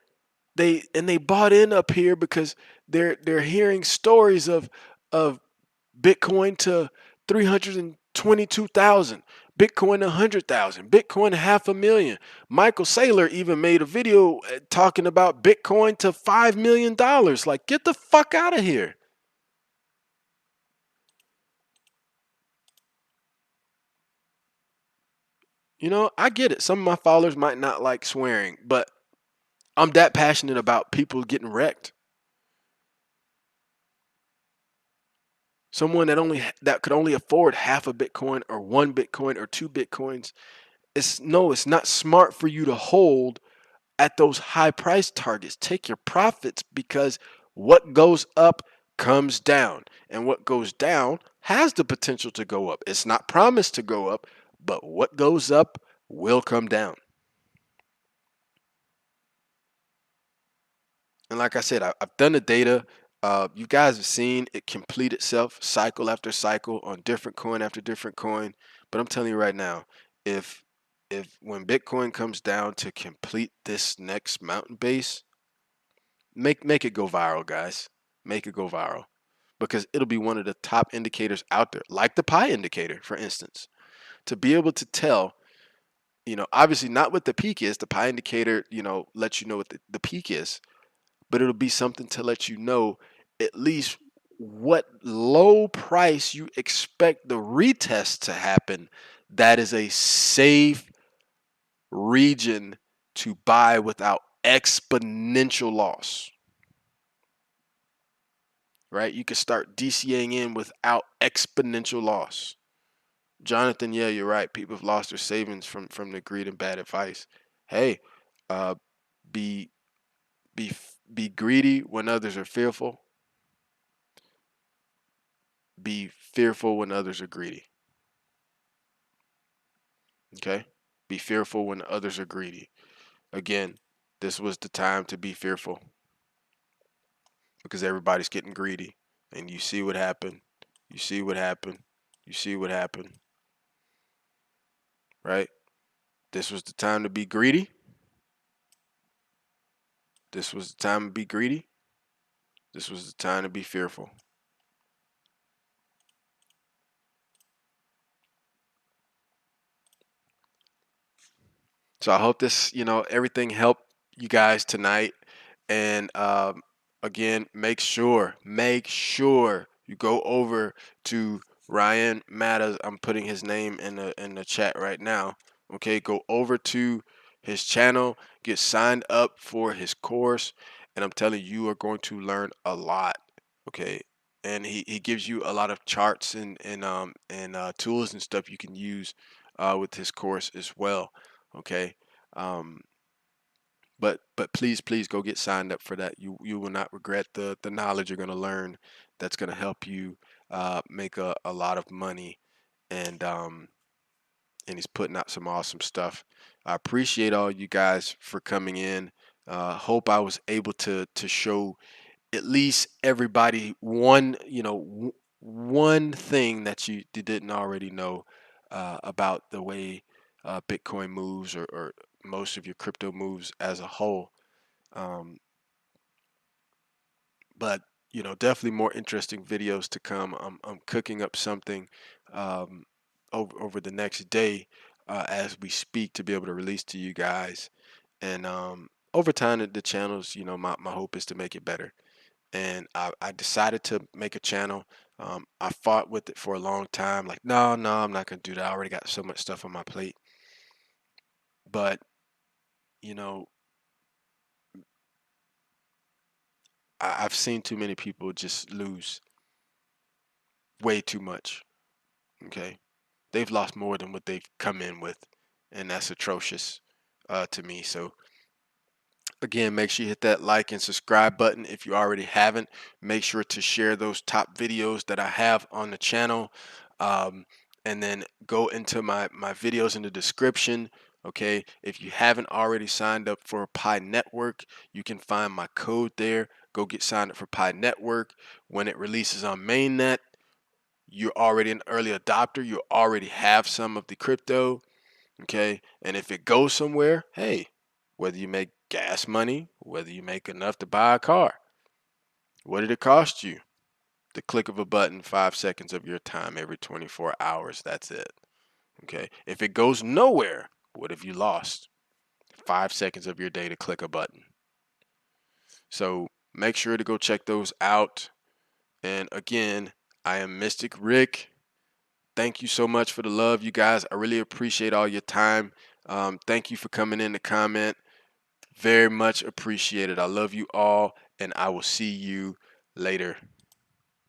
they bought in up here because they're hearing stories of Bitcoin to 322,000, Bitcoin 100,000, Bitcoin 500,000. Michael Saylor even made a video talking about Bitcoin to $5 million. Like, get the fuck out of here. I get it. Some of my followers might not like swearing, but I'm that passionate about people getting wrecked. Someone that could only afford half a Bitcoin or 1 Bitcoin or 2 Bitcoins. It's not smart for you to hold at those high price targets. Take your profits, because what goes up comes down, and what goes down has the potential to go up. It's not promised to go up, but what goes up will come down. And like I said, I've done the data. You guys have seen it complete itself cycle after cycle on different coin after different coin. But I'm telling you right now, if when Bitcoin comes down to complete this next mountain base, make it go viral, guys. Make it go viral, because it'll be one of the top indicators out there, like the pi indicator, for instance, to be able to tell. Obviously not what the peak is. The pi indicator, lets you know what the peak is, but it'll be something to let you know at least what low price you expect the retest to happen. That is a safe region to buy without exponential loss, right? You can start DCAing in without exponential loss. Jonathan, yeah, you're right. People have lost their savings from the greed and bad advice. Hey, uh, be be be greedy when others are fearful. Be fearful when others are greedy. Okay? Be fearful when others are greedy. Again, this was the time to be fearful, because everybody's getting greedy. And you see what happened. You see what happened. You see what happened. Right? This was the time to be greedy. This was the time to be greedy. This was the time to be fearful. So I hope this, everything helped you guys tonight. And again, make sure you go over to Ryan Matters. I'm putting his name in the chat right now. Okay, go over to his channel, get signed up for his course, and I'm telling you, you are going to learn a lot. Okay, and he gives you a lot of charts and tools and stuff you can use with his course as well. Okay. Um, but please go get signed up for that. You will not regret the knowledge you're going to learn. That's going to help you make a lot of money. And um and he's putting out some awesome stuff. I appreciate all you guys for coming in. Hope I was able to show at least everybody one thing that you didn't already know about the way Bitcoin moves, or most of your crypto moves as a whole. Um, but definitely more interesting videos to come. I'm cooking up something um, over the next day as we speak, to be able to release to you guys. And over time, the channels, my hope is to make it better. And I decided to make a channel. I fought with it for a long time. Like, no, I'm not gonna do that. I already got so much stuff on my plate. But you know, I've seen too many people just lose way too much. Okay, they've lost more than what they've come in with, and that's atrocious to me. So again, make sure you hit that like and subscribe button if you already haven't. Make sure to share those top videos that I have on the channel. Um, and then go into my videos in the description. Okay, if you haven't already signed up for Pi Network, you can find my code there. Go get signed up for Pi Network. When it releases on mainnet, you're already an early adopter. You already have some of the crypto. Okay, and if it goes somewhere, hey, whether you make gas money, whether you make enough to buy a car, what did it cost you? The click of a button, 5 seconds of your time every 24 hours. That's it. Okay, if it goes nowhere, what have you lost? 5 seconds of your day to click a button. So make sure to go check those out. And again, I am Mystic Rick. Thank you so much for the love, you guys. I really appreciate all your time. Thank you for coming in to comment. Very much appreciated. I love you all, and I will see you later.